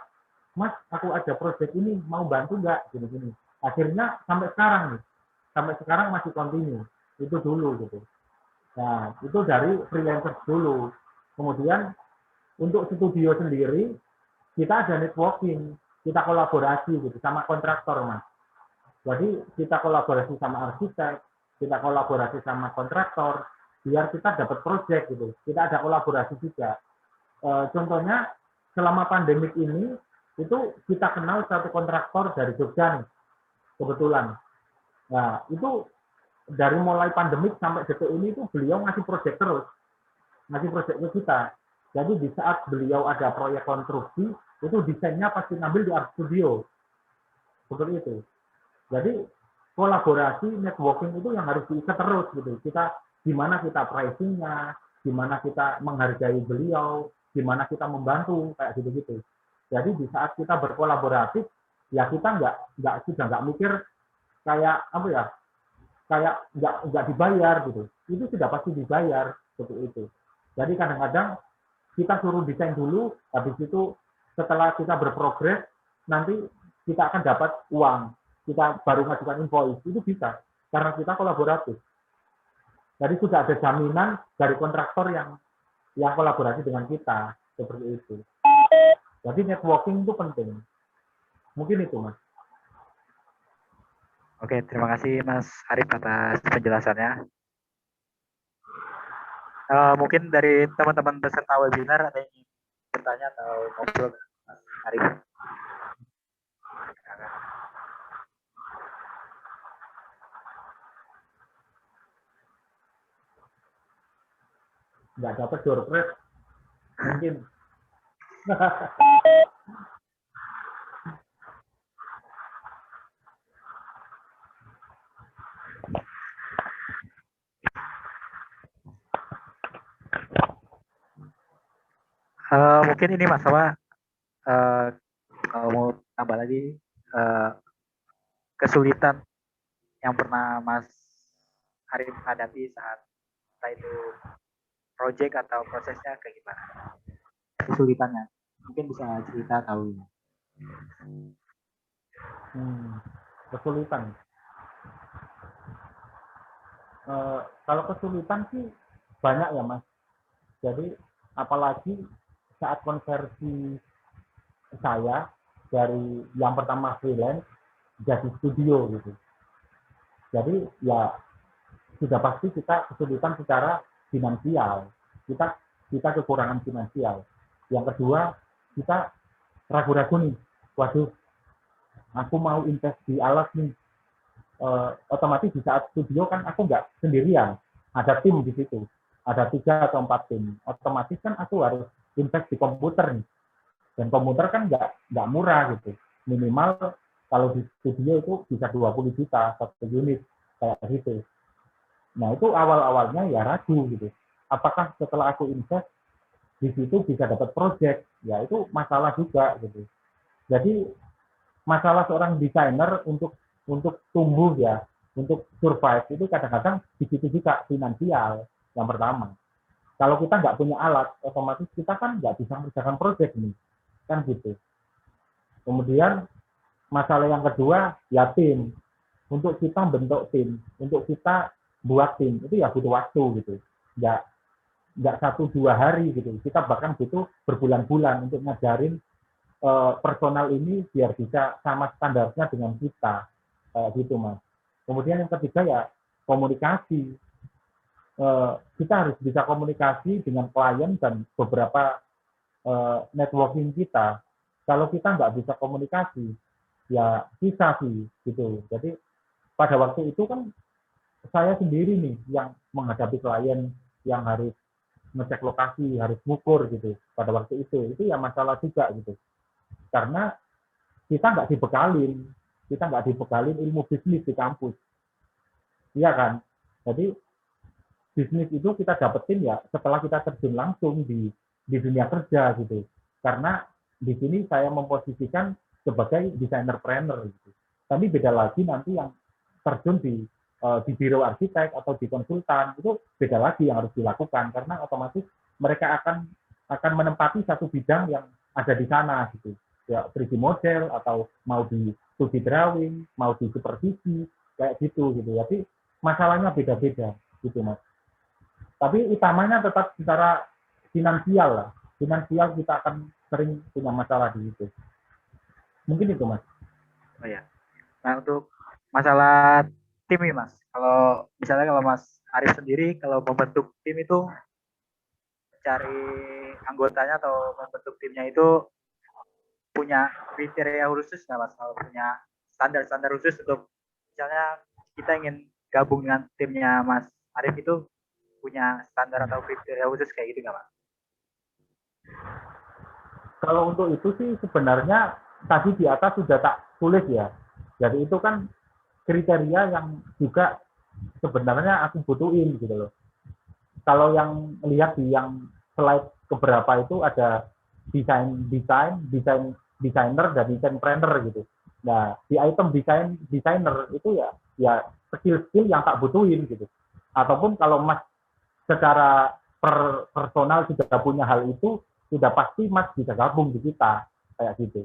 mas aku ada project ini mau bantu nggak gini-gini. Akhirnya sampai sekarang masih continue itu dulu gitu. Nah, itu dari freelancer dulu. Kemudian untuk studio sendiri, kita ada networking, kita kolaborasi gitu sama kontraktor, Mas. Jadi kita kolaborasi sama arsitek, kita kolaborasi sama kontraktor, biar kita dapat project gitu. Kita ada kolaborasi juga. Contohnya selama pandemik ini itu kita kenal satu kontraktor dari Jogja nih, kebetulan. Nah, itu dari mulai pandemik sampai detik ini itu beliau ngasih proyek terus, ngasih proyek ke kita. Jadi di saat beliau ada proyek konstruksi, itu desainnya pasti ngambil di art studio. Seperti itu. Jadi kolaborasi, networking itu yang harus diikat terus gitu. Kita gimana kita pricingnya, gimana kita menghargai beliau, gimana kita membantu kayak gitu-gitu. Jadi di saat kita berkolaborasi, ya kita nggak mikir kayak apa ya, kayak nggak dibayar gitu. Itu sudah pasti dibayar seperti itu. Jadi kadang-kadang kita suruh desain dulu, habis itu setelah kita berprogres, nanti kita akan dapat uang. Kita baru mengajukan invoice, itu bisa. Karena kita kolaboratif. Jadi sudah ada jaminan dari kontraktor yang kolaborasi dengan kita. Seperti itu. Jadi networking itu penting. Mungkin itu, Mas. Oke, terima kasih Mas Arif atas penjelasannya. Mungkin dari teman-teman peserta webinar ada yang ingin bertanya atau ngobrol dengan Mas Arif. Nggak dapat door prize, mungkin. Mungkin ini Mas, kalau mau tambah lagi kesulitan yang pernah Mas Arif hadapi saat itu project atau prosesnya kayak gimana? Kesulitannya. Mungkin bisa cerita tahu. Kesulitan. Kalau kesulitan sih banyak ya Mas. Jadi apalagi saat konversi saya dari yang pertama freelance jadi studio gitu. Jadi ya sudah pasti kita kesulitan secara finansial. Kita kekurangan finansial. Yang kedua, kita ragu-ragu nih. Waduh, aku mau invest di alat nih. Otomatis di saat studio kan aku nggak sendirian. Ada tim di situ. Ada 3 atau 4 tim. Otomatis kan aku harus invest di komputer nih. Dan komputer kan nggak murah gitu. Minimal kalau di studio itu bisa 20 juta satu unit kayak gitu. Nah itu awal-awalnya ya ragu gitu. Apakah setelah aku invest di situ bisa dapat project? Ya itu masalah juga gitu. Jadi masalah seorang desainer untuk tumbuh ya, untuk survive itu kadang-kadang di situ juga finansial yang pertama. Kalau kita nggak punya alat, otomatis kita kan nggak bisa mengerjakan project nih, kan gitu. Kemudian masalah yang kedua ya tim. Untuk kita bentuk tim, untuk kita buat tim itu ya butuh waktu gitu. Nggak 1-2 hari gitu. Kita bahkan butuh berbulan-bulan untuk ngajarin personal ini biar bisa sama standarnya dengan kita gitu Mas. Kemudian yang ketiga ya komunikasi. Kita harus bisa komunikasi dengan klien dan beberapa networking kita. Kalau kita nggak bisa komunikasi, ya bisa sih gitu. Jadi pada waktu itu kan saya sendiri nih yang menghadapi klien yang harus ngecek lokasi, harus ngukur gitu pada waktu itu. Itu ya masalah juga gitu. Karena kita nggak dibekalin ilmu bisnis di kampus. Iya kan? Jadi bisnis itu kita dapetin ya setelah kita terjun langsung di dunia kerja gitu. Karena di sini saya memposisikan sebagai desainer trainer gitu. Tapi beda lagi nanti yang terjun di biro arsitek atau di konsultan itu beda lagi yang harus dilakukan karena otomatis mereka akan menempati satu bidang yang ada di sana gitu. Ya 3D model atau mau di 2D drawing, mau di supervisi kayak gitu gitu. Jadi masalahnya beda-beda gitu Mas. Tapi utamanya tetap secara finansial lah. Finansial kita akan sering punya masalah di situ. Mungkin itu Mas. Oh ya. Nah untuk masalah tim nih Mas. Kalau misalnya kalau Mas Arif sendiri kalau membentuk tim itu cari anggotanya atau membentuk timnya itu punya kriteria khusus nggak Mas? Kalau punya standar-standar khusus untuk misalnya kita ingin gabung dengan timnya Mas Arif itu punya standar atau kriteria khusus kayak gitu nggak Mas? Kalau untuk itu sih sebenarnya tadi di atas sudah tak tulis ya. Jadi itu kan kriteria yang juga sebenarnya aku butuhin gitu loh. Kalau yang lihat di yang slide keberapa itu ada desainer dan desain planner gitu. Nah, di item desainer itu ya skill-skill yang tak butuhin gitu. Ataupun kalau Mas secara personal sudah punya hal itu, sudah pasti Mas bisa gabung di kita kayak gitu.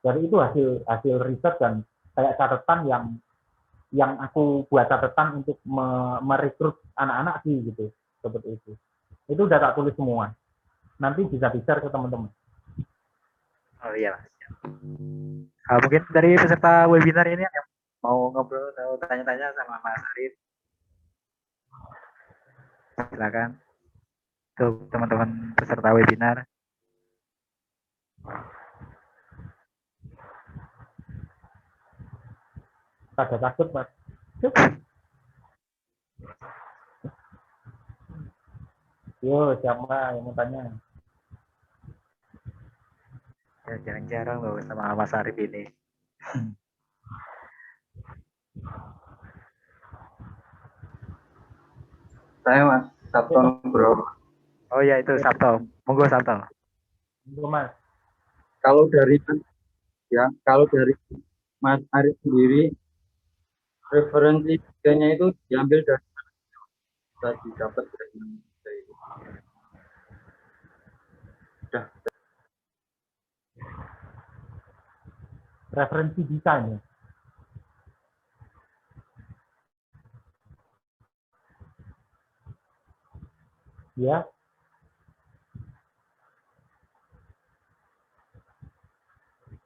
Jadi itu hasil riset dan kayak catatan yang aku buat catatan untuk merekrut anak-anak sih gitu seperti itu. Itu udah tak tulis semua. Nanti bisa di-share ke teman-teman. Oh iya Mas. Mungkin dari peserta webinar ini yang mau ngobrol atau tanya-tanya sama Mas Arif, silakan. Untuk teman-teman peserta webinar. Ada takut Mas. Yo, siapa yang mau tanya? Ya, jarang-jarang loh sama Mas Arif ini. Saya Mas Sabto Nugroho. Oh ya itu Sabto. Monggo Sabto. Monggo Mas. Kalau dari Mas Arif sendiri referensi desainnya itu diambil dari tadi dapat dari mana? Udah. Referensi desain ya. Ya,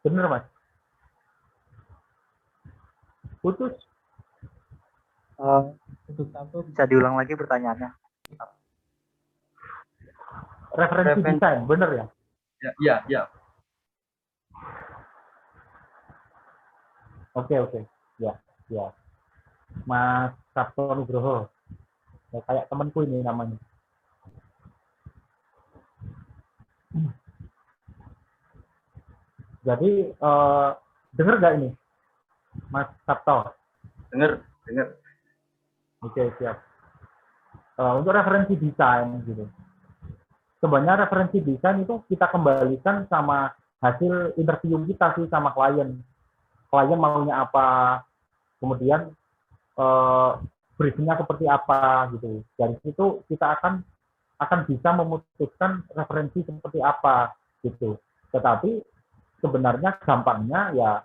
bener Mas. Putus. Untuk satu bisa diulang lagi pertanyaannya. Referensi desain, bener ya? Ya. Oke. Ya. Mas Sabto Nugroho. Ya, kayak temanku ini namanya. Jadi, denger nggak ini, Mas Sabto? Dengar. Oke, siap. Untuk referensi desain, gitu. Sebenarnya referensi desain itu kita kembalikan sama hasil interview kita sih sama klien. Klien maunya apa, kemudian briefingnya seperti apa, gitu. Dari situ kita akan bisa memutuskan referensi seperti apa, gitu. Tetapi sebenarnya gampangnya ya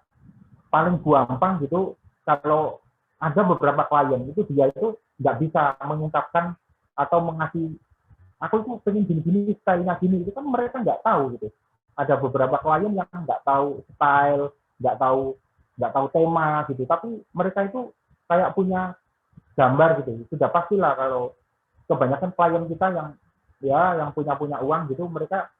paling gampang gitu kalau ada beberapa klien itu dia itu nggak bisa mengungkapkan atau mengasih aku tuh pengen gini-gini stylenya gini itu kan mereka nggak tahu gitu. Ada beberapa klien yang nggak tahu style, nggak tahu tema gitu, tapi mereka itu kayak punya gambar gitu. Sudah pastilah kalau kebanyakan klien kita yang punya uang gitu, mereka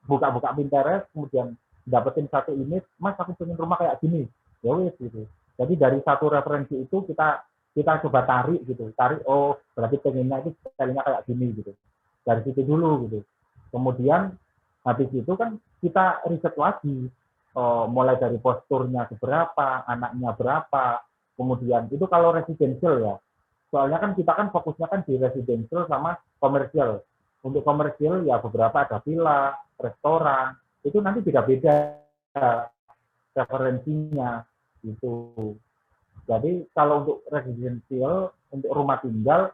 buka-buka Pinterest, kemudian dapetin satu image, Mas aku pengen rumah kayak gini, ya wis gitu. Jadi dari satu referensi itu kita coba tarik gitu, oh berarti pengennya itu stylenya kayak gini gitu. Dari situ dulu gitu. Kemudian habis itu kan kita riset lagi, mulai dari posturnya seberapa, anaknya berapa, kemudian itu kalau residential ya. Soalnya kan kita kan fokusnya kan di residential sama komersial. Untuk komersial ya beberapa ada villa, restoran, itu nanti beda-beda referensinya itu. Jadi kalau untuk residensial, untuk rumah tinggal,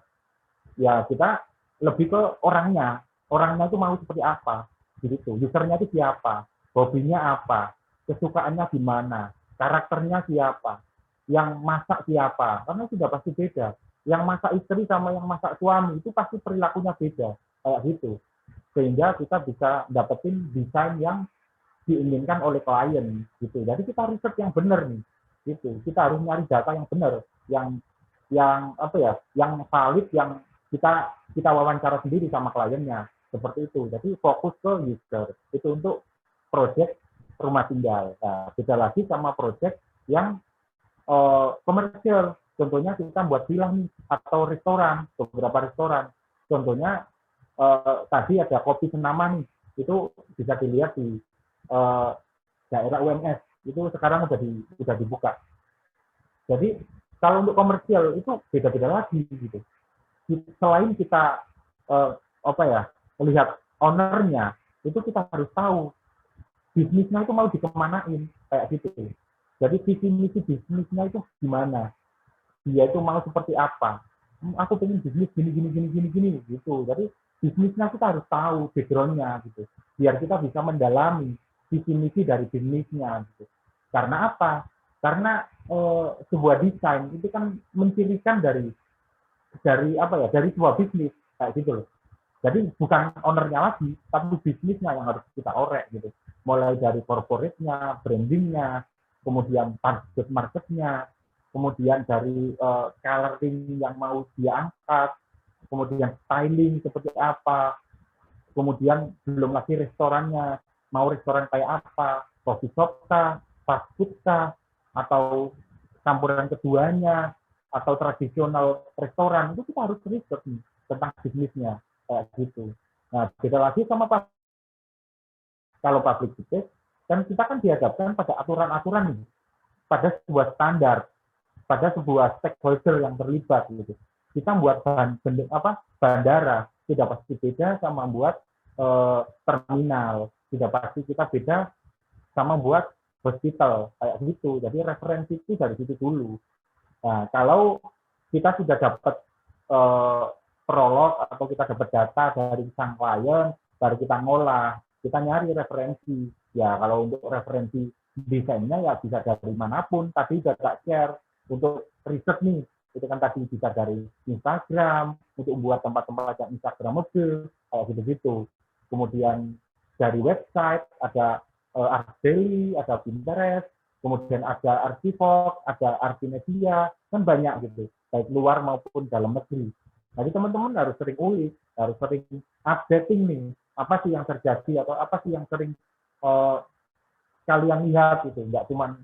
ya kita lebih ke orangnya itu mau seperti apa, gitu. Usernya itu siapa, hobinya apa, kesukaannya gimana, karakternya siapa, yang masak siapa, karena sudah pasti beda. Yang masak istri sama yang masak suami itu pasti perilakunya beda, kayak gitu. Sehingga kita bisa dapetin desain yang diinginkan oleh klien gitu. Jadi kita riset yang benar nih, gitu. Kita harus nyari data yang benar, yang apa ya, yang valid, yang kita wawancara sendiri sama kliennya seperti itu. Jadi fokus ke user itu untuk project rumah tinggal. Nah, beda lagi sama project yang komersial. Contohnya kita buat villa nih atau restoran, beberapa restoran. Contohnya tadi ada kopi Senama nih, itu bisa dilihat di daerah UMS itu sekarang sudah dibuka. Jadi kalau untuk komersial itu beda-beda lagi gitu. Selain kita melihat ownernya, itu kita harus tahu bisnisnya itu mau dikemanain kayak gitu. Jadi visi misi bisnisnya itu gimana, dia itu mau seperti apa. Aku pengen bisnis gini gitu. Jadi bisnisnya kita harus tahu backgroundnya gitu, biar kita bisa mendalami visi misi dari bisnisnya gitu. Karena apa? Karena sebuah desain itu kan mencirikan dari sebuah bisnis kayak gitu loh. Jadi bukan ownernya lagi, tapi bisnisnya yang harus kita orek gitu. Mulai dari corporate-nya, branding-nya, kemudian target market-nya, kemudian dari coloring yang mau dia angkat, kemudian styling seperti apa, kemudian belum lagi restorannya, mau restoran kayak apa, coffee shop kah, fast food kah, atau campuran keduanya, atau tradisional restoran, itu kita harus riset nih tentang bisnisnya kayak gitu. Nah, beda lagi sama kalau public space, dan kita kan dihadapkan pada aturan-aturan nih, pada sebuah standar, pada sebuah stakeholder yang terlibat gitu. Kita membuat bandara tidak pasti beda sama membuat terminal, tidak pasti kita beda sama membuat hospital kayak gitu. Jadi referensi itu dari situ dulu. Nah, kalau kita sudah dapat prolog atau kita dapat data dari sang klien, baru kita ngolah kita nyari referensi. Ya kalau untuk referensi desainnya ya bisa dari manapun, tapi juga tak share untuk riset nih. Itu kan tadi bisa dari Instagram, untuk membuat tempat-tempat yang Instagramable, kayak gitu-gitu. Kemudian dari website, ada Artdaily, ada Pinterest, kemudian ada Archivok, ada Archimedia, kan banyak gitu, baik luar maupun dalam negeri. Jadi teman-teman harus sering ulik, harus sering updating nih, apa sih yang terjadi atau apa sih yang sering kalian lihat gitu, nggak cuma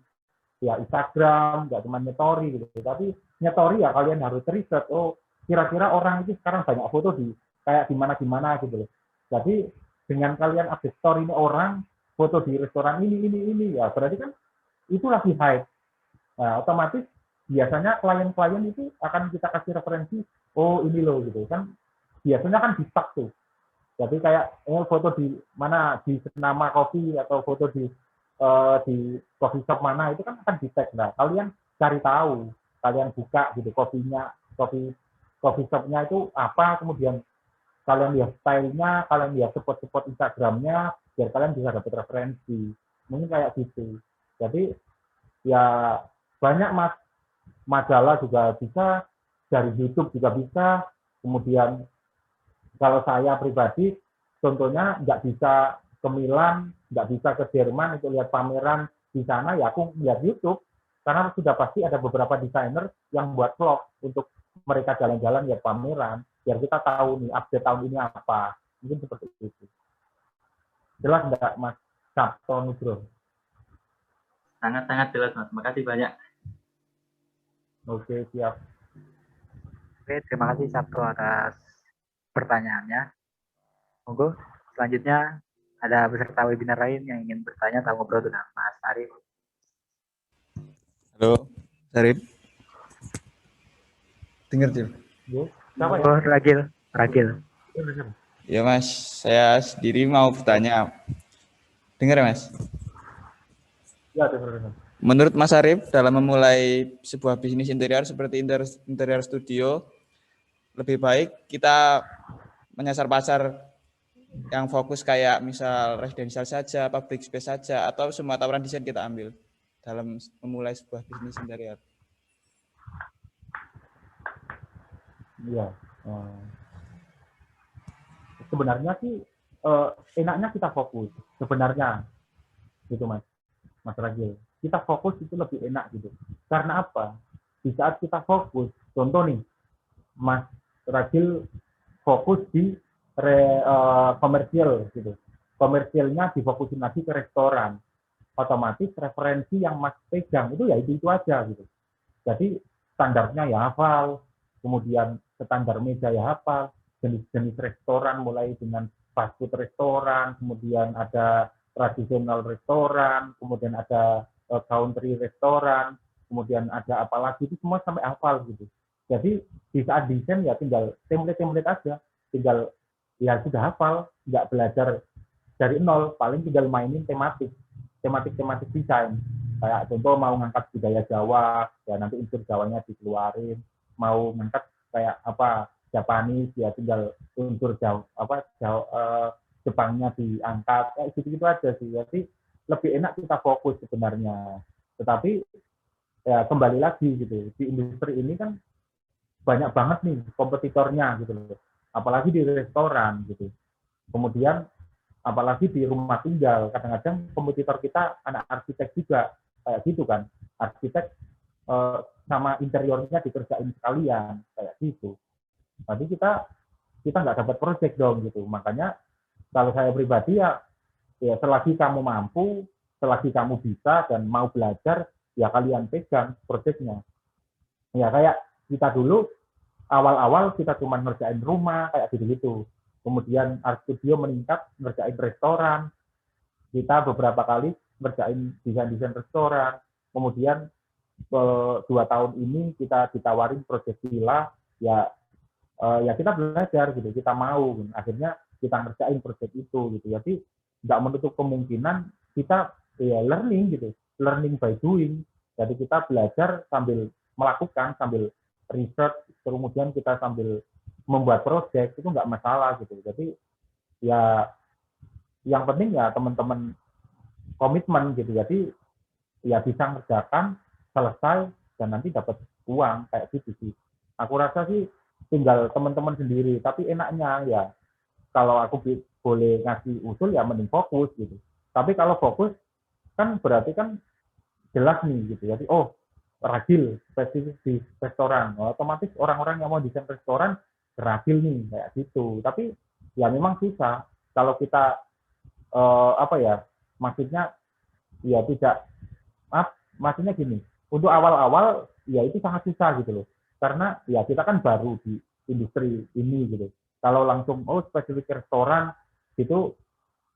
ya Instagram, nggak cuma nyetori gitu, tapi nyetori ya kalian harus riset, oh kira-kira orang itu sekarang banyak foto di kayak gimana gitu loh. Jadi dengan kalian update story ini orang foto di restoran ini ya berarti kan itu lagi hype. Nah, otomatis biasanya klien-klien itu akan kita kasih referensi, oh ini loh gitu kan. Biasanya kan di tag tuh. Jadi kayak foto di mana di Senama Kopi atau foto di coffee shop mana itu kan akan di tag. Nah, kalian cari tahu, kalian buka gitu kopinya, coffee shopnya itu apa, kemudian kalian lihat stylenya, kalian lihat spot-spot Instagramnya, biar kalian bisa dapat referensi. Mungkin kayak gitu. Jadi ya banyak majalah juga bisa, dari YouTube juga bisa. Kemudian kalau saya pribadi, contohnya nggak bisa ke Milan, nggak bisa ke Jerman untuk lihat pameran di sana, ya aku lihat YouTube. Karena sudah pasti ada beberapa desainer yang buat vlog untuk mereka jalan-jalan lihat pameran, biar kita tahu nih update tahun ini apa. Mungkin seperti itu. Jelas nggak Mas Sabto Nugro? Sangat-sangat jelas, Mas. Makasih banyak. Oke, siap. Oke, terima kasih Sabto atas pertanyaannya. Monggo, selanjutnya ada peserta webinar lain yang ingin bertanya atau ngobrol dengan Mas Arif. Halo, Arif. Dengar, Jil? Siapa ya? Oh, Ragil. Ya, Mas. Saya sendiri mau bertanya. Dengar, Mas? Ya, dengar. Menurut Mas Arif, dalam memulai sebuah bisnis interior seperti interior studio, lebih baik kita menyasar pasar yang fokus kayak misal residential saja, public space saja, atau semua tawaran desain kita ambil dalam memulai sebuah bisnis interior? Iya. Sebenarnya sih enaknya kita fokus. Sebenarnya, gitu Mas Ragil. Kita fokus itu lebih enak gitu. Karena apa? Di saat kita fokus, contoh nih, Mas Ragil fokus di komersial gitu. Komersialnya difokusin lagi ke restoran. Otomatis referensi yang Mas pegang itu ya itu aja gitu. Jadi standarnya ya hafal, kemudian standar meja ya hafal, jenis-jenis restoran mulai dengan fast food restoran, kemudian ada tradisional restoran, kemudian ada country restoran, kemudian ada apa lagi itu semua sampai hafal gitu. Jadi di saat desain ya tinggal template aja, tinggal ya sudah hafal, nggak belajar dari nol, paling tinggal mainin tematik desain. Kayak contoh mau ngangkat budaya Jawa, ya nanti unsur Jawanya dikeluarin. Mau ngangkat kayak apa Japanese, ya tinggal unsur Jepangnya diangkat. Kayak gitu-gitu aja sih. Jadi lebih enak kita fokus sebenarnya. Tetapi ya kembali lagi gitu, di industri ini kan banyak banget nih kompetitornya gitu loh. Apalagi di restoran gitu. Kemudian apalagi di rumah tinggal, kadang-kadang kompetitor kita anak arsitek juga kayak gitu kan, arsitek sama interiornya dikerjain sekalian kayak gitu. Jadi kita nggak dapat project dong gitu. Makanya kalau saya pribadi ya selagi kamu mampu, selagi kamu bisa dan mau belajar, ya kalian pegang projectnya. Ya kayak kita dulu awal-awal kita cuma ngerjain rumah kayak gitu-gitu. Kemudian art studio meningkat, ngerjain restoran. Kita beberapa kali ngerjain desain-desain restoran. Kemudian 2 tahun ini kita ditawarin proyek villa, ya kita belajar gitu, kita mau. Akhirnya kita ngerjain proyek itu gitu. Jadi nggak menutup kemungkinan kita ya learning gitu, learning by doing. Jadi kita belajar sambil melakukan, sambil research, kemudian kita sambil membuat proyek itu nggak masalah gitu. Jadi ya yang penting ya teman-teman komitmen gitu. Jadi ya bisa ngerjakan, selesai, dan nanti dapat uang kayak gitu sih. Aku rasa sih tinggal teman-teman sendiri. Tapi enaknya ya kalau aku boleh ngasih usul ya mending fokus gitu. Tapi kalau fokus kan berarti kan jelas nih gitu. Jadi ragil spesifik di restoran. Otomatis orang-orang yang mau desain restoran ragil nih kayak gitu. Tapi ya memang susah kalau kita apa ya? Maksudnya ya tidak maksudnya gini. Untuk awal-awal ya itu sangat susah gitu loh. Karena ya kita kan baru di industri ini gitu. Kalau langsung spesifik restoran itu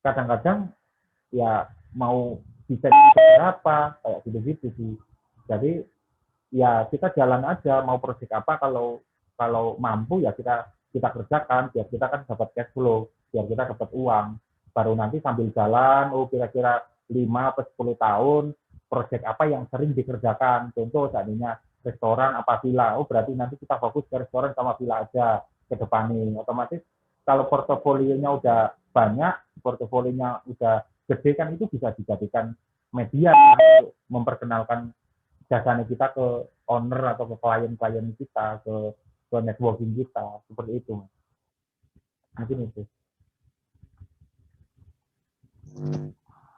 kadang-kadang ya mau desain berapa kayak gitu-gitu sih. Jadi ya kita jalan aja mau proyek apa kalau mampu ya kita kerjakan biar kita kan dapat cash flow, biar kita dapat uang. Baru nanti sambil jalan kira-kira 5 atau 10 tahun proyek apa yang sering dikerjakan. Contoh seandainya restoran apa villa, berarti nanti kita fokus ke restoran sama villa aja ke depannya. Otomatis kalau portofolionya udah banyak, portofolionya udah gede kan itu bisa dijadikan media untuk memperkenalkan jasanya kita ke owner atau ke klien-klien kita, ke networking kita, seperti itu. Mungkin itu.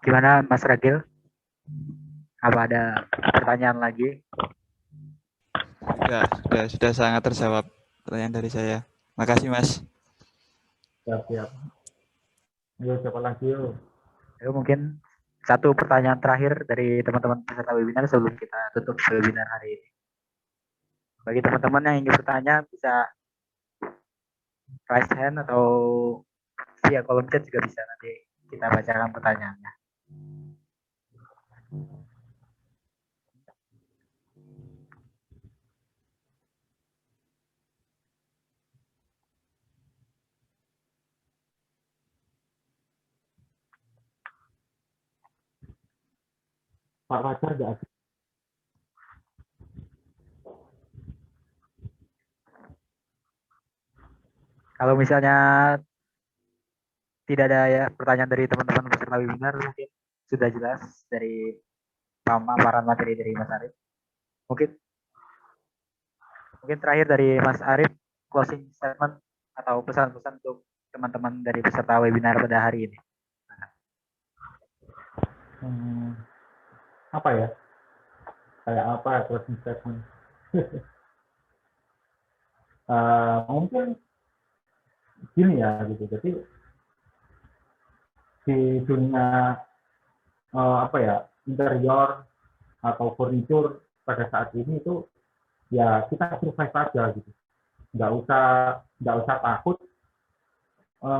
Gimana Mas Ragil? Apa ada pertanyaan lagi? Sudah sangat terjawab pertanyaan dari saya. Makasih Mas. Siap. Ayo siapa lagi yuk? Ayo mungkin satu pertanyaan terakhir dari teman-teman peserta webinar sebelum kita tutup webinar hari ini. Bagi teman-teman yang ingin bertanya bisa raise hand atau via kolom chat juga bisa, nanti kita bacakan pertanyaannya. Pak Fajar nggak ada. Kalau misalnya tidak ada ya pertanyaan dari teman-teman peserta webinar, mungkin sudah jelas dari pemaparan materi dari Mas Arif. Mungkin terakhir dari Mas Arif, closing statement atau pesan-pesan untuk teman-teman dari peserta webinar pada hari ini. Apa ya? Kayak apa closing statement? Mungkin gini ya gitu. Jadi di dunia apa ya interior atau furniture pada saat ini itu ya kita survive aja gitu. Nggak usah takut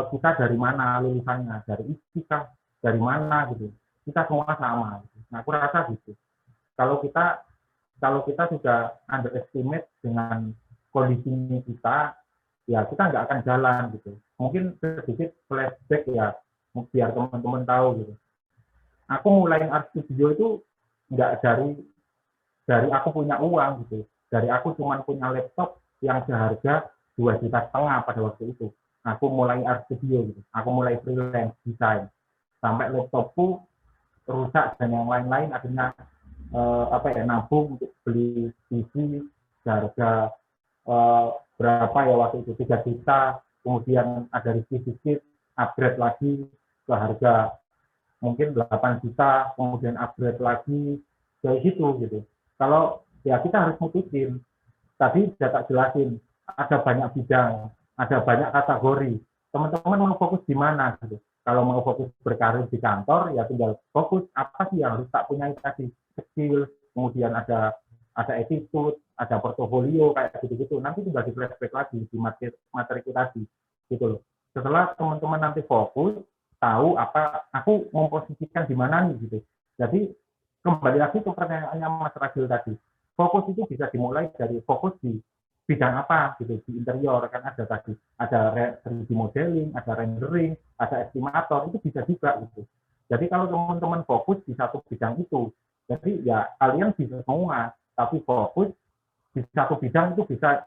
kita dari mana lulusannya, dari ISIKA, dari mana gitu. Kita semua sama. Gitu. Nah, aku rasa gitu. Kalau kita sudah underestimate dengan kondisi kita, ya kita nggak akan jalan gitu. Mungkin sedikit flashback ya, biar teman-teman tahu gitu. Aku mulai art studio itu nggak dari aku punya uang gitu. Dari aku cuma punya laptop yang seharga 2,5 juta pada waktu itu. Aku mulai art studio gitu. Aku mulai freelance desain. Sampai laptopku rusak dan yang lain-lain akhirnya nabung untuk beli PC seharga berapa ya waktu itu 3 juta, kemudian ada rezeki sedikit upgrade lagi ke harga mungkin 8 juta, kemudian upgrade lagi kayak gitu. Kalau ya kita harus mutusin, tadi sudah tak jelasin, ada banyak bidang, ada banyak kategori, teman-teman mau fokus di mana gitu. Kalau mau fokus berkarir di kantor ya tinggal fokus apa sih yang harus tak punya tadi, skill, kemudian ada attitude, ada portofolio kayak gitu-gitu. Nanti tinggal di flashback lagi di materi kita gitu loh. Setelah teman-teman nanti fokus, tahu apa aku memposisikan di mana nih gitu. Jadi kembali lagi ke pertanyaannya Mas Ragil tadi. Fokus itu bisa dimulai dari fokus di bidang apa gitu, di interior kan ada tadi, ada 3D modeling, ada rendering, ada estimator, itu bisa juga gitu. Jadi kalau teman-teman fokus di satu bidang itu, jadi ya kalian bisa semua, tapi fokus di satu bidang itu bisa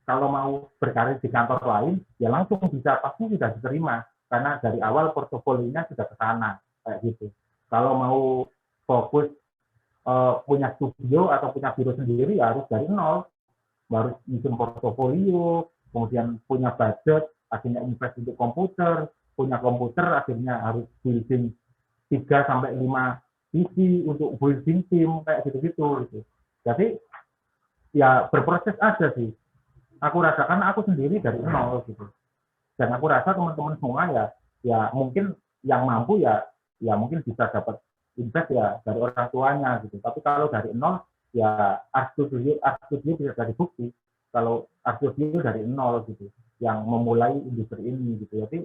kalau mau berkarir di kantor lain ya langsung bisa pasti sudah diterima karena dari awal portofolionya sudah ke sana kayak gitu. Kalau mau fokus punya studio atau punya biro sendiri ya harus dari nol, harus bikin portofolio, kemudian punya budget, akhirnya invest untuk komputer, punya komputer akhirnya harus building 3 sampai 5 PC untuk building tim kayak gitu-gitu gitu. Jadi ya berproses aja sih. Aku rasakan aku sendiri dari nol gitu. Dan aku rasa teman-teman semua ya mungkin yang mampu ya mungkin bisa dapat invest ya dari orang tuanya gitu. Tapi kalau dari nol ya art studio bisa jadi bukti kalau art studio dari nol gitu yang memulai industri ini gitu. Jadi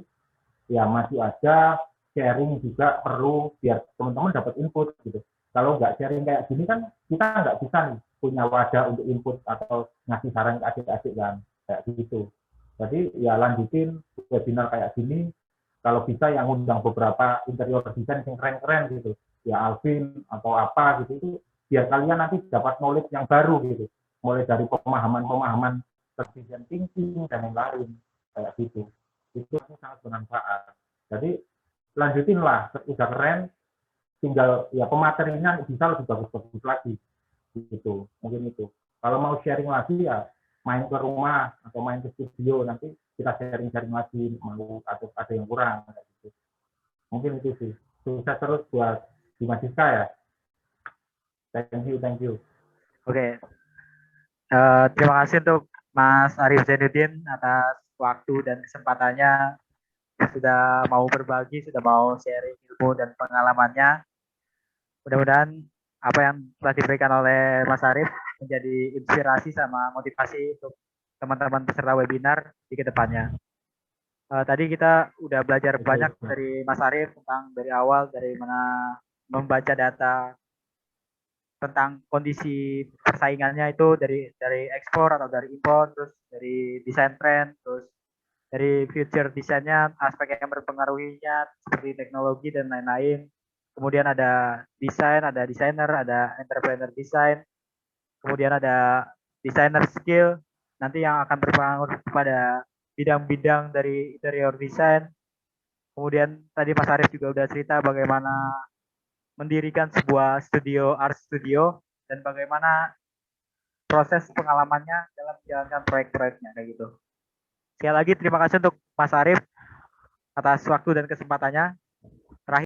ya masih ada sharing juga perlu biar teman-teman dapat input gitu. Kalau nggak sharing kayak gini kan kita nggak bisa nih punya wadah untuk input atau ngasih saran ke adik-adik kan kayak gitu. Jadi ya lanjutin webinar kayak gini. Kalau bisa yang undang beberapa interior desain yang keren-keren gitu. Ya Alvin atau apa gitu itu biar kalian nanti dapat knowledge yang baru gitu. Mulai dari pemahaman-pemahaman design thinking dan lain-lain kayak gitu. Itu sangat bermanfaat. Jadi lanjutin lah, udah keren, tinggal ya pematerinya bisa lebih bagus-bagus lagi gitu. Mungkin itu. Kalau mau sharing lagi ya main ke rumah atau main ke studio, nanti kita sharing-sharing lagi mau atau ada yang kurang gitu. Mungkin itu sih. Sukses terus buat Dimas Siska ya. Thank you. Oke. Terima kasih untuk Mas Arif Zainuddin atas waktu dan kesempatannya, sudah mau berbagi, sudah mau sharing ilmu dan pengalamannya. Mudah-mudahan apa yang telah diberikan oleh Mas Arif menjadi inspirasi sama motivasi untuk teman-teman peserta webinar di kedepannya. Tadi kita udah belajar banyak dari Mas Arif tentang dari awal, dari mana membaca data tentang kondisi persaingannya itu dari ekspor atau dari impor, terus dari desain trend, terus dari future desainnya, aspek yang berpengaruhinya seperti teknologi dan lain-lain. Kemudian ada desain, ada desainer, ada entrepreneur design, kemudian ada designer skill, nanti yang akan berpengaruh kepada bidang-bidang dari interior design. Kemudian tadi Mas Arif juga udah cerita bagaimana mendirikan sebuah studio art studio dan bagaimana proses pengalamannya dalam menjalankan proyek-proyeknya kayak gitu. Sekali lagi terima kasih untuk Mas Arif atas waktu dan kesempatannya.